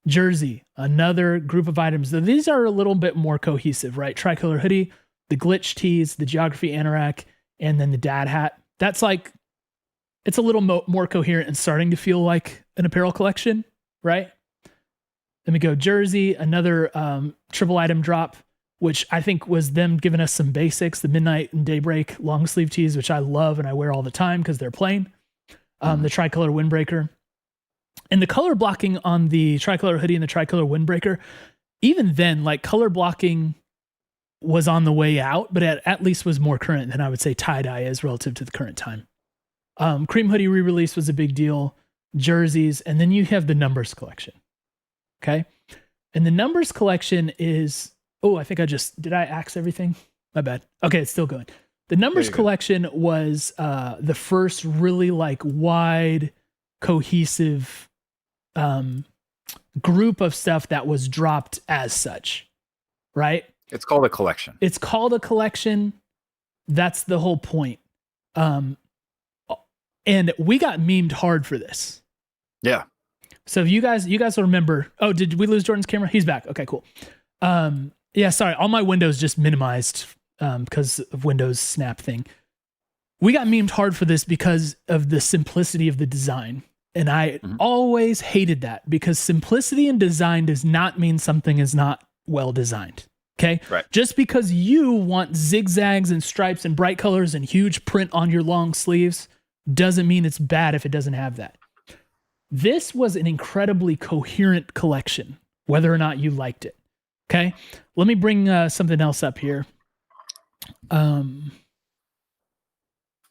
Jersey, another group of items. Though these are a little bit more cohesive, right? Tricolor hoodie, the glitch tees, the geography anorak, and then the dad hat. That's like, it's a little more coherent and starting to feel like an apparel collection, right? Then we go jersey, another triple item drop, which I think was them giving us some basics, the Midnight and Daybreak long sleeve tees, which I love and I wear all the time because they're plain. The tricolor windbreaker, and the color blocking on the tricolor hoodie and the tricolor windbreaker. Even then, like, color blocking was on the way out, but at least was more current than I would say tie-dye is relative to the current time. Cream hoodie re-release was a big deal. Jerseys, and then you have the numbers collection. Okay. And the numbers collection is, I think did I axe everything? My bad. Okay. It's still going. The numbers collection was the first really like wide, cohesive group of stuff that was dropped as such, right? It's called a collection. It's called a collection. That's the whole point. And we got memed hard for this. Yeah. So if you guys will remember. Oh, did we lose Jordan's camera? He's back. Okay, cool. Yeah, sorry. All my windows just minimized because of Windows Snap thing. We got memed hard for this because of the simplicity of the design. And I always hated that, because simplicity in design does not mean something is not well designed. Okay. Right. Just because you want zigzags and stripes and bright colors and huge print on your long sleeves doesn't mean it's bad if it doesn't have that. This was an incredibly coherent collection, whether or not you liked it. Okay. Let me bring something else up here.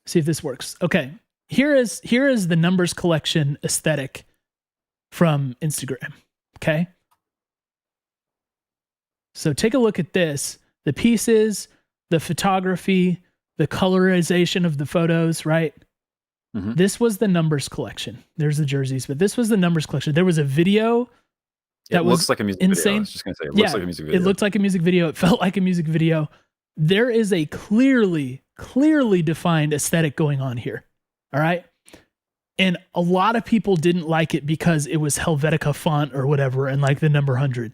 See if this works. Okay. Here is the numbers collection aesthetic from Instagram. Okay. So take a look at this. The pieces, the photography, the colorization of the photos, right? Mm-hmm. This was the numbers collection. There's the jerseys, but this was the numbers collection. There was a video that was looks like a music insane. Video. I was just going to say, it looks like a music video. It looked like a music video. It felt like a music video. There is a clearly defined aesthetic going on here. All right. And a lot of people didn't like it because it was Helvetica font or whatever, and like the number 100.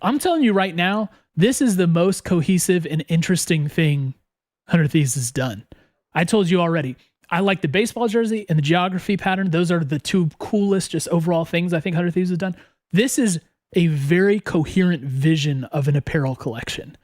I'm telling you right now, this is the most cohesive and interesting thing 100 Thieves has done. I told you already, I like the baseball jersey and the geography pattern. Those are the two coolest just overall things I think 100 Thieves has done. This is a very coherent vision of an apparel collection.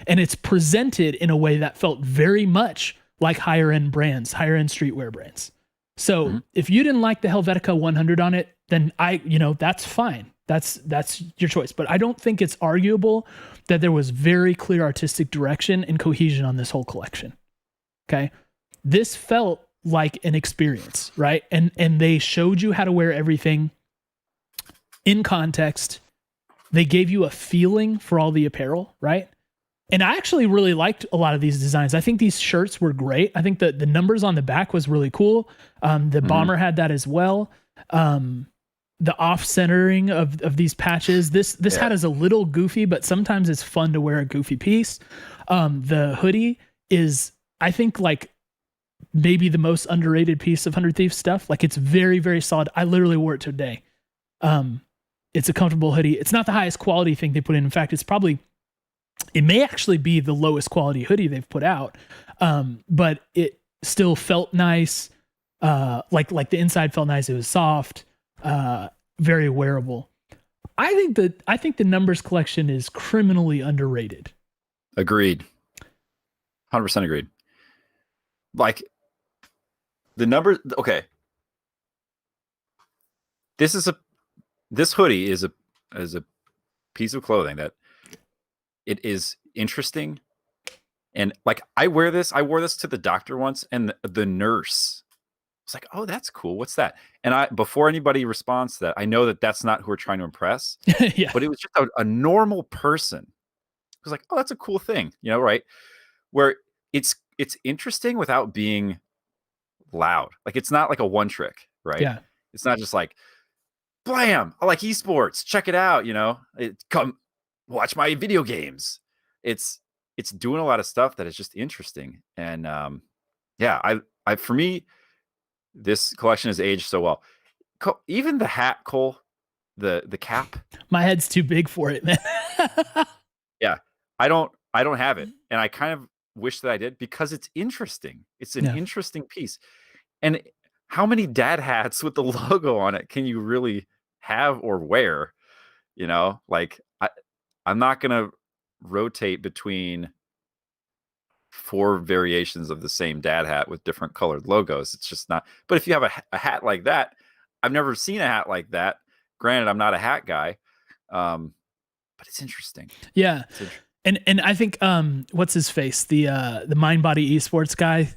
And it's presented in a way that felt very much like higher end brands, higher end streetwear brands. So if you didn't like the Helvetica 100 on it, then that's fine. That's your choice. But I don't think it's arguable that there was very clear artistic direction and cohesion on this whole collection. Okay. This felt like an experience, right? And they showed you how to wear everything in context. They gave you a feeling for all the apparel, right? And I actually really liked a lot of these designs. I think these shirts were great. I think the numbers on the back was really cool. The bomber had that as well. the off centering of these patches. This hat is a little goofy, but sometimes it's fun to wear a goofy piece. The hoodie is, I think, like maybe the most underrated piece of 100 Thieves stuff. Like it's very, very solid. I literally wore it today. It's a comfortable hoodie. It's not the highest quality thing they put in. In fact, it may actually be the lowest quality hoodie they've put out. But it still felt nice. Like the inside felt nice. It was soft, very wearable. I think the numbers collection is criminally underrated. Agreed. 100% agreed. Like the numbers. Okay. This hoodie is a piece of clothing that it is interesting. And like I wore this to the doctor once, and the nurse was like, "Oh, that's cool. What's that?" And before anybody responds to that, I know that that's not who we're trying to impress. Yeah. But it was just a normal person who was like, "Oh, that's a cool thing," right? Where it's interesting without being loud. Like it's not like a one trick, right? Yeah. It's not just like, blam, I like esports. Check it out. Come watch my video games. It's doing a lot of stuff that is just interesting. And I for me, this collection has aged so well. Even the hat, Cole, the cap. My head's too big for it, man. Yeah, I don't have it, and I kind of wish that I did because it's interesting. It's an interesting piece. And how many dad hats with the logo on it can you really have or wear? Like I'm not gonna rotate between 4 variations of the same dad hat with different colored logos. It's just not. But if you have a hat like that, I've never seen a hat like that. Granted, I'm not a hat guy, but it's interesting. Yeah. And I think what's his face? The Mind Body Esports guy,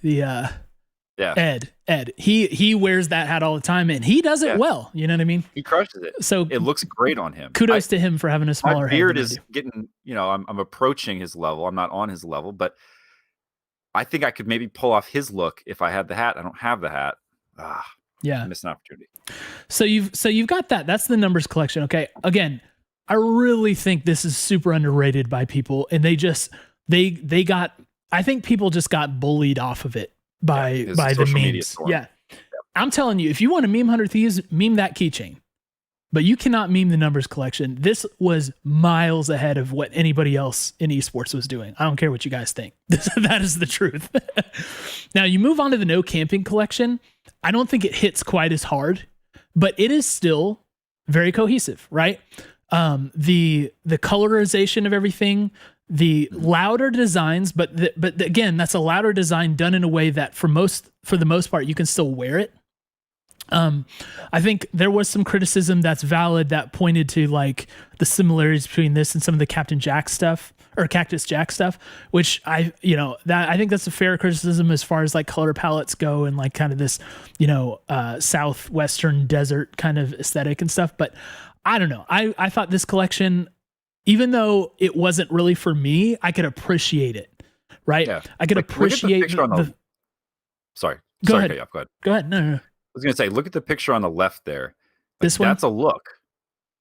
Ed. He wears that hat all the time, and he does it well. You know what I mean? He crushes it. So it looks great on him. Kudos to him for having a smaller head. My beard is getting, I'm approaching his level. I'm not on his level, but I think I could maybe pull off his look if I had the hat. I don't have the hat. Yeah, missed an opportunity. So you've got that. That's the numbers collection. Okay, again, I really think this is super underrated by people, and they got. I think people just got bullied off of it by the memes. Yeah, I'm telling you, if you want to meme 100 Thieves, meme that keychain. But you cannot meme the numbers collection. This was miles ahead of what anybody else in esports was doing. I don't care what you guys think. That is the truth. Now you move on to the no camping collection. I don't think it hits quite as hard, but it is still very cohesive, right? The colorization of everything, the louder designs, but again, that's a louder design done in a way that for the most part, you can still wear it. I think there was some criticism that's valid that pointed to like the similarities between this and some of the Captain Jack stuff or Cactus Jack stuff, which I think that's a fair criticism as far as like color palettes go and like kind of this, southwestern desert kind of aesthetic and stuff. But I don't know. I thought this collection, even though it wasn't really for me, I could appreciate it. Right. Yeah. I could appreciate Sorry. Go ahead. Go ahead. No. I was going to say, look at the picture on the left there. This one? That's a look.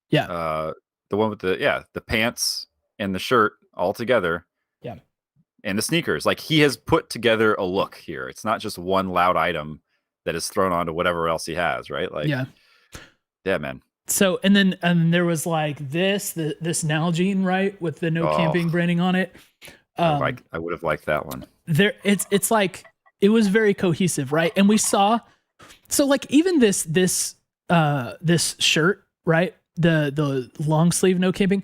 Yeah. The one with the pants and the shirt all together. Yeah. And the sneakers. Like he has put together a look here. It's not just one loud item that is thrown onto whatever else he has, right? Like, yeah, man. So, and then there was like this Nalgene, right? With the no camping branding on it. I would have liked that one. It's like, it was very cohesive, right? And we saw, so like even this shirt, right? The long sleeve no camping,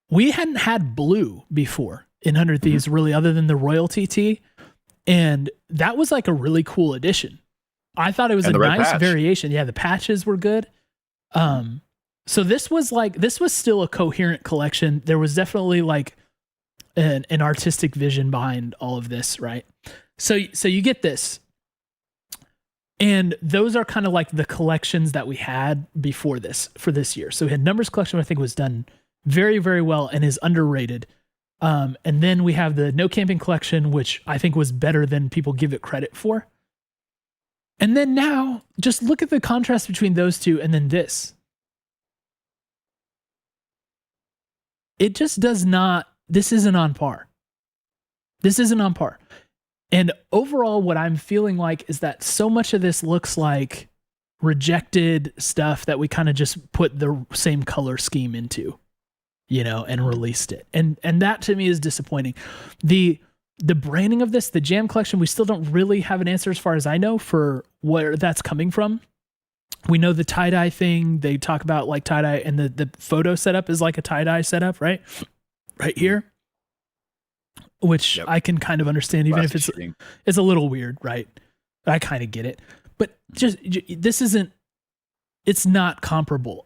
we hadn't had blue before in 100 Thieves, really, other than the royalty tee, and that was like a really cool addition. I thought it was a nice variation. Yeah, the patches were good. So this was still a coherent collection. There was definitely like an artistic vision behind all of this, right? So you get this. And those are kind of like the collections that we had before this for this year. So we had numbers collection, I think was done very, very well and is underrated. And then we have the no camping collection, which I think was better than people give it credit for. And then now just look at the contrast between those two and then this. it just does not, this isn't on par. This isn't on par. And overall, what I'm feeling like is that so much of this looks like rejected stuff that we kind of just put the same color scheme into, you know, and released it. And that to me is disappointing. The branding of this, the Jam collection, we still don't really have an answer as far as I know for where that's coming from. We know the tie-dye thing. They talk about like tie-dye, and the photo setup is like a tie-dye setup, right? Right here. Which I can kind of understand, even if it's a little weird, right? I kind of get it. But just, this isn't, it's not comparable.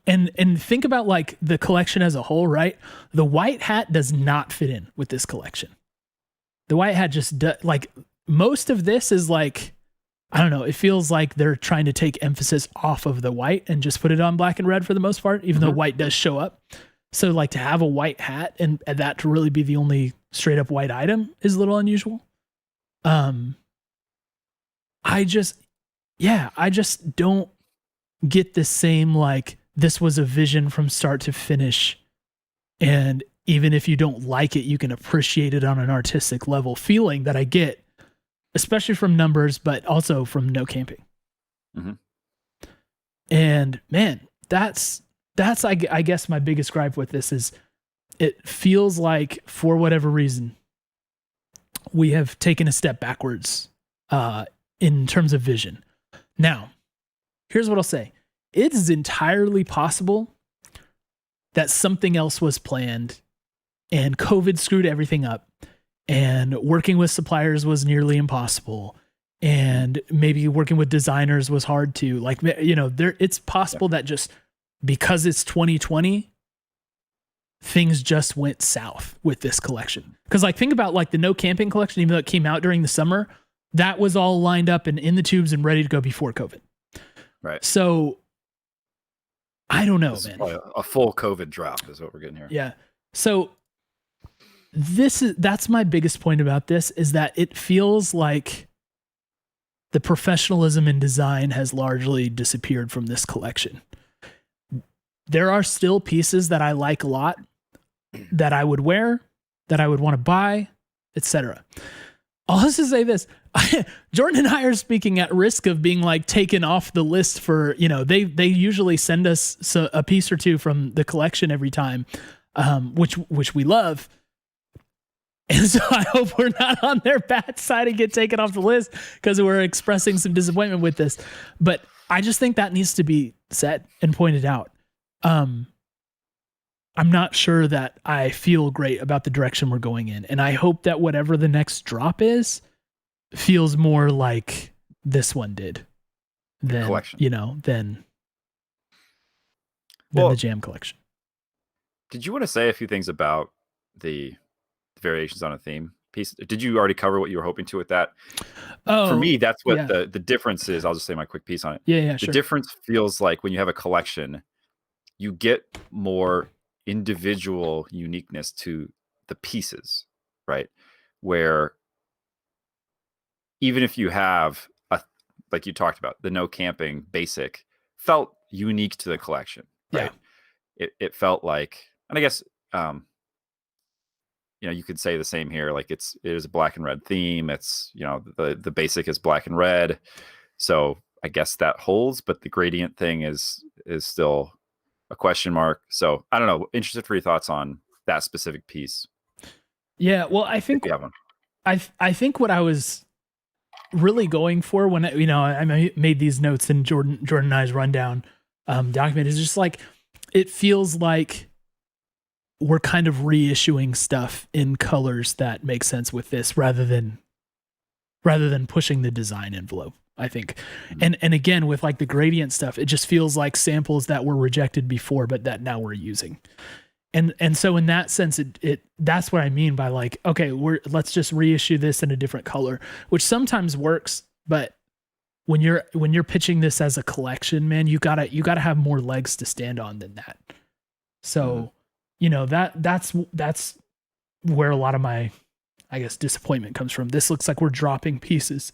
And think about like the collection as a whole, right? The white hat does not fit in with this collection. The white hat just like most of this is like, I don't know. It feels like they're trying to take emphasis off of the white and just put it on black and red for the most part, even though white does show up. So like to have a white hat and that to really be the only straight up white item is a little unusual. I just don't get the same, like, this was a vision from start to finish. And even if you don't like it, you can appreciate it on an artistic level feeling that I get, especially from Numbers, but also from No Camping. Mm-hmm. And man, that's I guess my biggest gripe with this is it feels like for whatever reason we have taken a step backwards in terms of vision. Now, here's what I'll say. It is entirely possible that something else was planned and COVID screwed everything up and working with suppliers was nearly impossible. And maybe working with designers was hard too. Like, you know, it's possible that just because it's 2020, things just went south with this collection. Because like, think about like the No Camping collection, even though it came out during the summer, that was all lined up and in the tubes and ready to go before COVID. Right. So I don't know, man. A full COVID drop is what we're getting here. Yeah. So that's my biggest point about this, is that it feels like the professionalism in design has largely disappeared from this collection. There are still pieces that I like a lot, that I would wear, that I would want to buy, etc. I'll also say this. Jordan and I are speaking at risk of being like taken off the list for, you know, they usually send us a piece or two from the collection every time, which we love. And so I hope we're not on their bad side and get taken off the list because we're expressing some disappointment with this. But I just think that needs to be said and pointed out. I'm not sure that I feel great about the direction we're going in. And I hope that whatever the next drop is feels more like this one did than, collection. You know, than the Jam collection. Did you want to say a few things about the variations on a theme piece? Did you already cover what you were hoping to with that? For me, that's what the difference is. I'll just say my quick piece on it. Yeah, the difference feels like when you have a collection, you get more individual uniqueness to the pieces, right? Where even if you have like you talked about, the No Camping basic felt unique to the collection, right? Yeah. It felt like, and I guess, you know, you could say the same here. Like it is a black and red theme. It's, you know, the basic is black and red. So I guess that holds, but the gradient thing is still a question mark. So I don't know. Interested for your thoughts on that specific piece. Yeah. Well, I think, I think what I was really going for when, you know, I made these notes in Jordan and I's rundown document is just like, it feels like we're kind of reissuing stuff in colors that make sense with this rather than pushing the design envelope, I think. And again, with like the gradient stuff, it just feels like samples that were rejected before, but that now we're using. And so in that sense, it that's what I mean by like, okay, let's just reissue this in a different color, which sometimes works, but when you're pitching this as a collection, man, you gotta have more legs to stand on than that. So, you know, that's where a lot of my, I guess, disappointment comes from. This looks like we're dropping pieces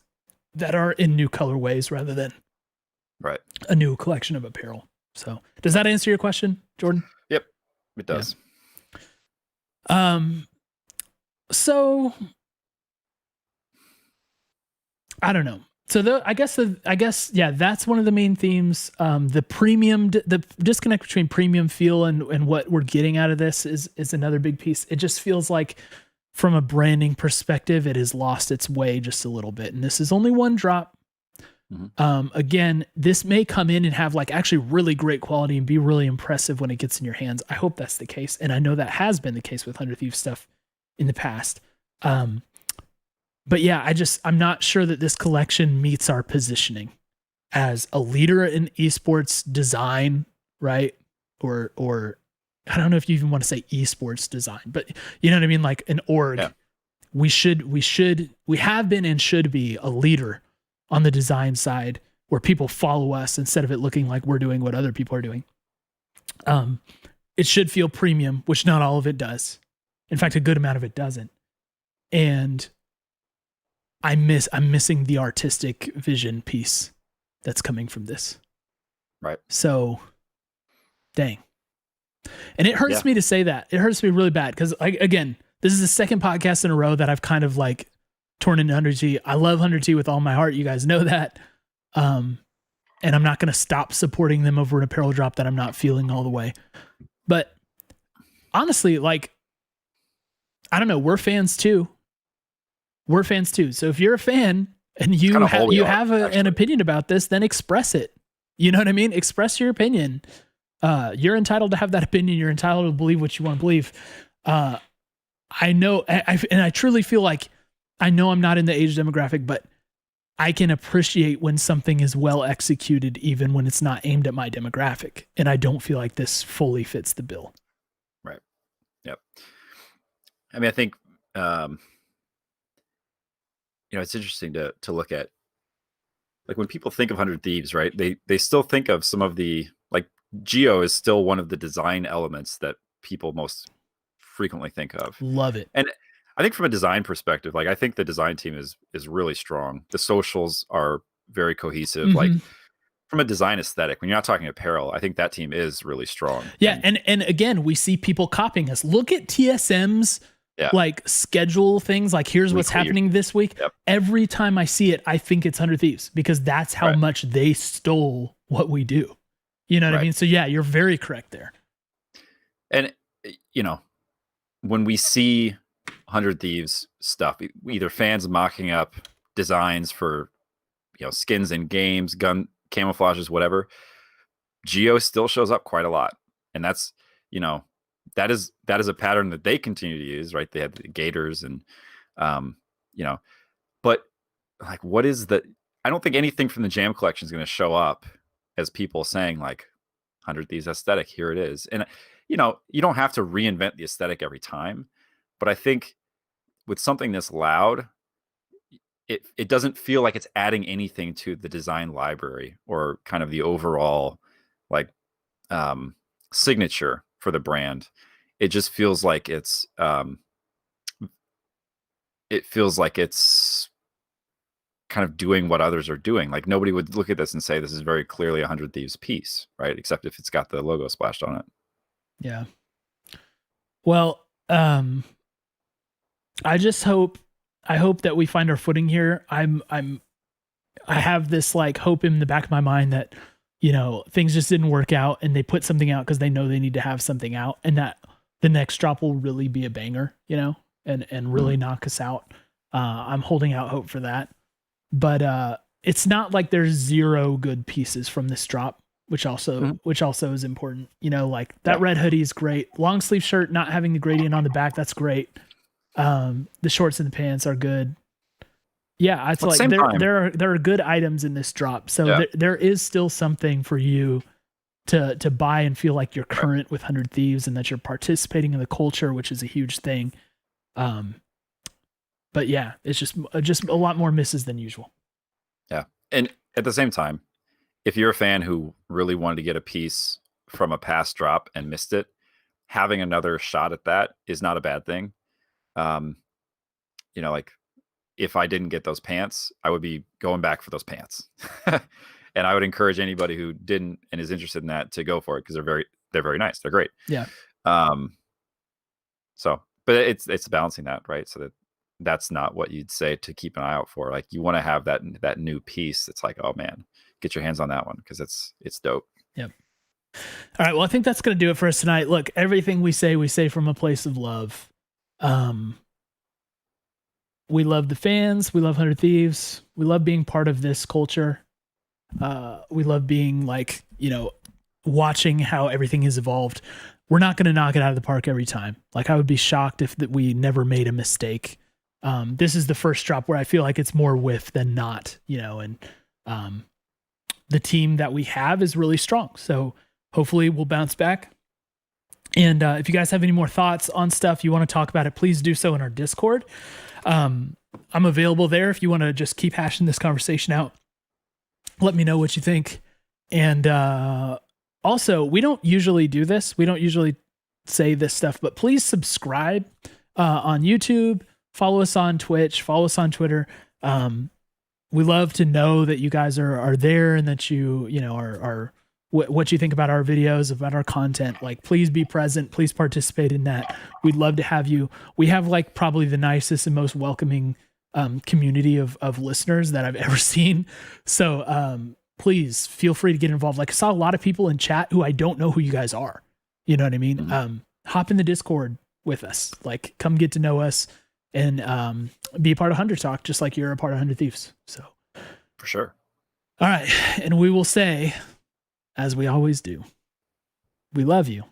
that are in new colorways rather than a new collection of apparel. So does that answer your question, Jordan? Yep, it does. Um, so I don't know. So I guess yeah, that's one of the main themes. The the disconnect between premium feel and what we're getting out of this is another big piece. It just feels like from a branding perspective, it has lost its way just a little bit. And this is only one drop. Again, this may come in and have like actually really great quality and be really impressive when it gets in your hands. I hope that's the case. And I know that has been the case with 100 Thieves stuff in the past. But yeah, I'm not sure that this collection meets our positioning as a leader in esports design, right? Or I don't know if you even want to say esports design, but you know what I mean? Like an org. Yeah. We have been and should be a leader on the design side where people follow us instead of it looking like we're doing what other people are doing. It should feel premium, which not all of it does. In fact, a good amount of it doesn't. And I'm missing the artistic vision piece that's coming from this. Right. So, dang. And it hurts me to say that. It hurts me really bad because, again, this is the second podcast in a row that I've kind of like torn into 100T. I love 100T with all my heart. You guys know that. And I'm not going to stop supporting them over an apparel drop that I'm not feeling all the way. But honestly, like, I don't know. We're fans too. So if you're a fan and you have an opinion about this, then express it. You know what I mean? Express your opinion. You're entitled to have that opinion. You're entitled to believe what you want to believe. I know, and I truly feel like I know I'm not in the age demographic, but I can appreciate when something is well executed, even when it's not aimed at my demographic. And I don't feel like this fully fits the bill. Right. Yep. I mean, I think, it's interesting to look at, like, when people think of 100 Thieves, right? They still think of some of the, like, Geo is still one of the design elements that people most frequently think of. Love it. And I think from a design perspective, like, I think the design team is really strong. The socials are very cohesive. Like, from a design aesthetic, when you're not talking apparel, I think that team is really strong. Yeah. And again, we see people copying us. Look at TSM's like schedule things, like here's what's happening this week. Yep. Every time I see it, I think it's 100 Thieves because that's how much they stole what we do. You know what I mean? So yeah, you're very correct there. And, when we see 100 Thieves stuff, either fans mocking up designs for, skins in games, gun camouflages, whatever, Geo still shows up quite a lot. And that's, that is a pattern that they continue to use, right? They have the Gators and, but like, what is I don't think anything from the Jam collection is going to show up as people saying like 100 Thieves aesthetic. Here it is. And, you don't have to reinvent the aesthetic every time, but I think with something this loud, it doesn't feel like it's adding anything to the design library or kind of the overall like signature for the brand. It just feels like it's kind of doing what others are doing. Like, nobody would look at this and say this is very clearly a 100 Thieves piece, right? Except if it's got the logo splashed on it. Yeah. Well, I hope that we find our footing here. I have this like hope in the back of my mind that, things just didn't work out and they put something out because they know they need to have something out, and that the next drop will really be a banger, and really knock us out. I'm holding out hope for that. But it's not like there's zero good pieces from this drop, which also is important. Like that red hoodie is great. Long sleeve shirt, not having the gradient on the back, that's great. The shorts and the pants are good. Yeah, it's like there are good items in this drop. So there is still something for you to buy and feel like you're current with 100 Thieves and that you're participating in the culture, which is a huge thing. But yeah, it's just a lot more misses than usual. Yeah. And at the same time, if you're a fan who really wanted to get a piece from a past drop and missed it, having another shot at that is not a bad thing. Like, if I didn't get those pants, I would be going back for those pants. And I would encourage anybody who didn't and is interested in that to go for it, because they're very nice. They're great. Yeah. So but it's balancing that, right? So that's not what you'd say to keep an eye out for. Like, you want to have that new piece. It's like, oh man, get your hands on that one, because it's dope. Yep. All right. Well, I think that's going to do it for us tonight. Look, everything we say from a place of love. We love the fans. We love 100 Thieves. We love being part of this culture. We love being like, watching how everything has evolved. We're not going to knock it out of the park every time. Like, I would be shocked if that we never made a mistake. This is the first drop where I feel like it's more with than not, and the team that we have is really strong. So hopefully we'll bounce back. And if you guys have any more thoughts on stuff you want to talk about it, please do so in our Discord. I'm available there if you want to just keep hashing this conversation out. Let me know what you think. And also, we don't usually do this. We don't usually say this stuff, but please subscribe on YouTube. Follow us on Twitch. Follow us on Twitter. We love to know that you guys are there, and that you are what you think about our videos, about our content. Like, please be present. Please participate in that. We'd love to have you. We have like probably the nicest and most welcoming community of listeners that I've ever seen. So please feel free to get involved. Like, I saw a lot of people in chat who I don't know who you guys are. You know what I mean? Mm-hmm. Hop in the Discord with us. Like, come get to know us, and be a part of 100 Talk, just like you're a part of 100 Thieves. So for sure. All right. And we will say, as we always do, we love you.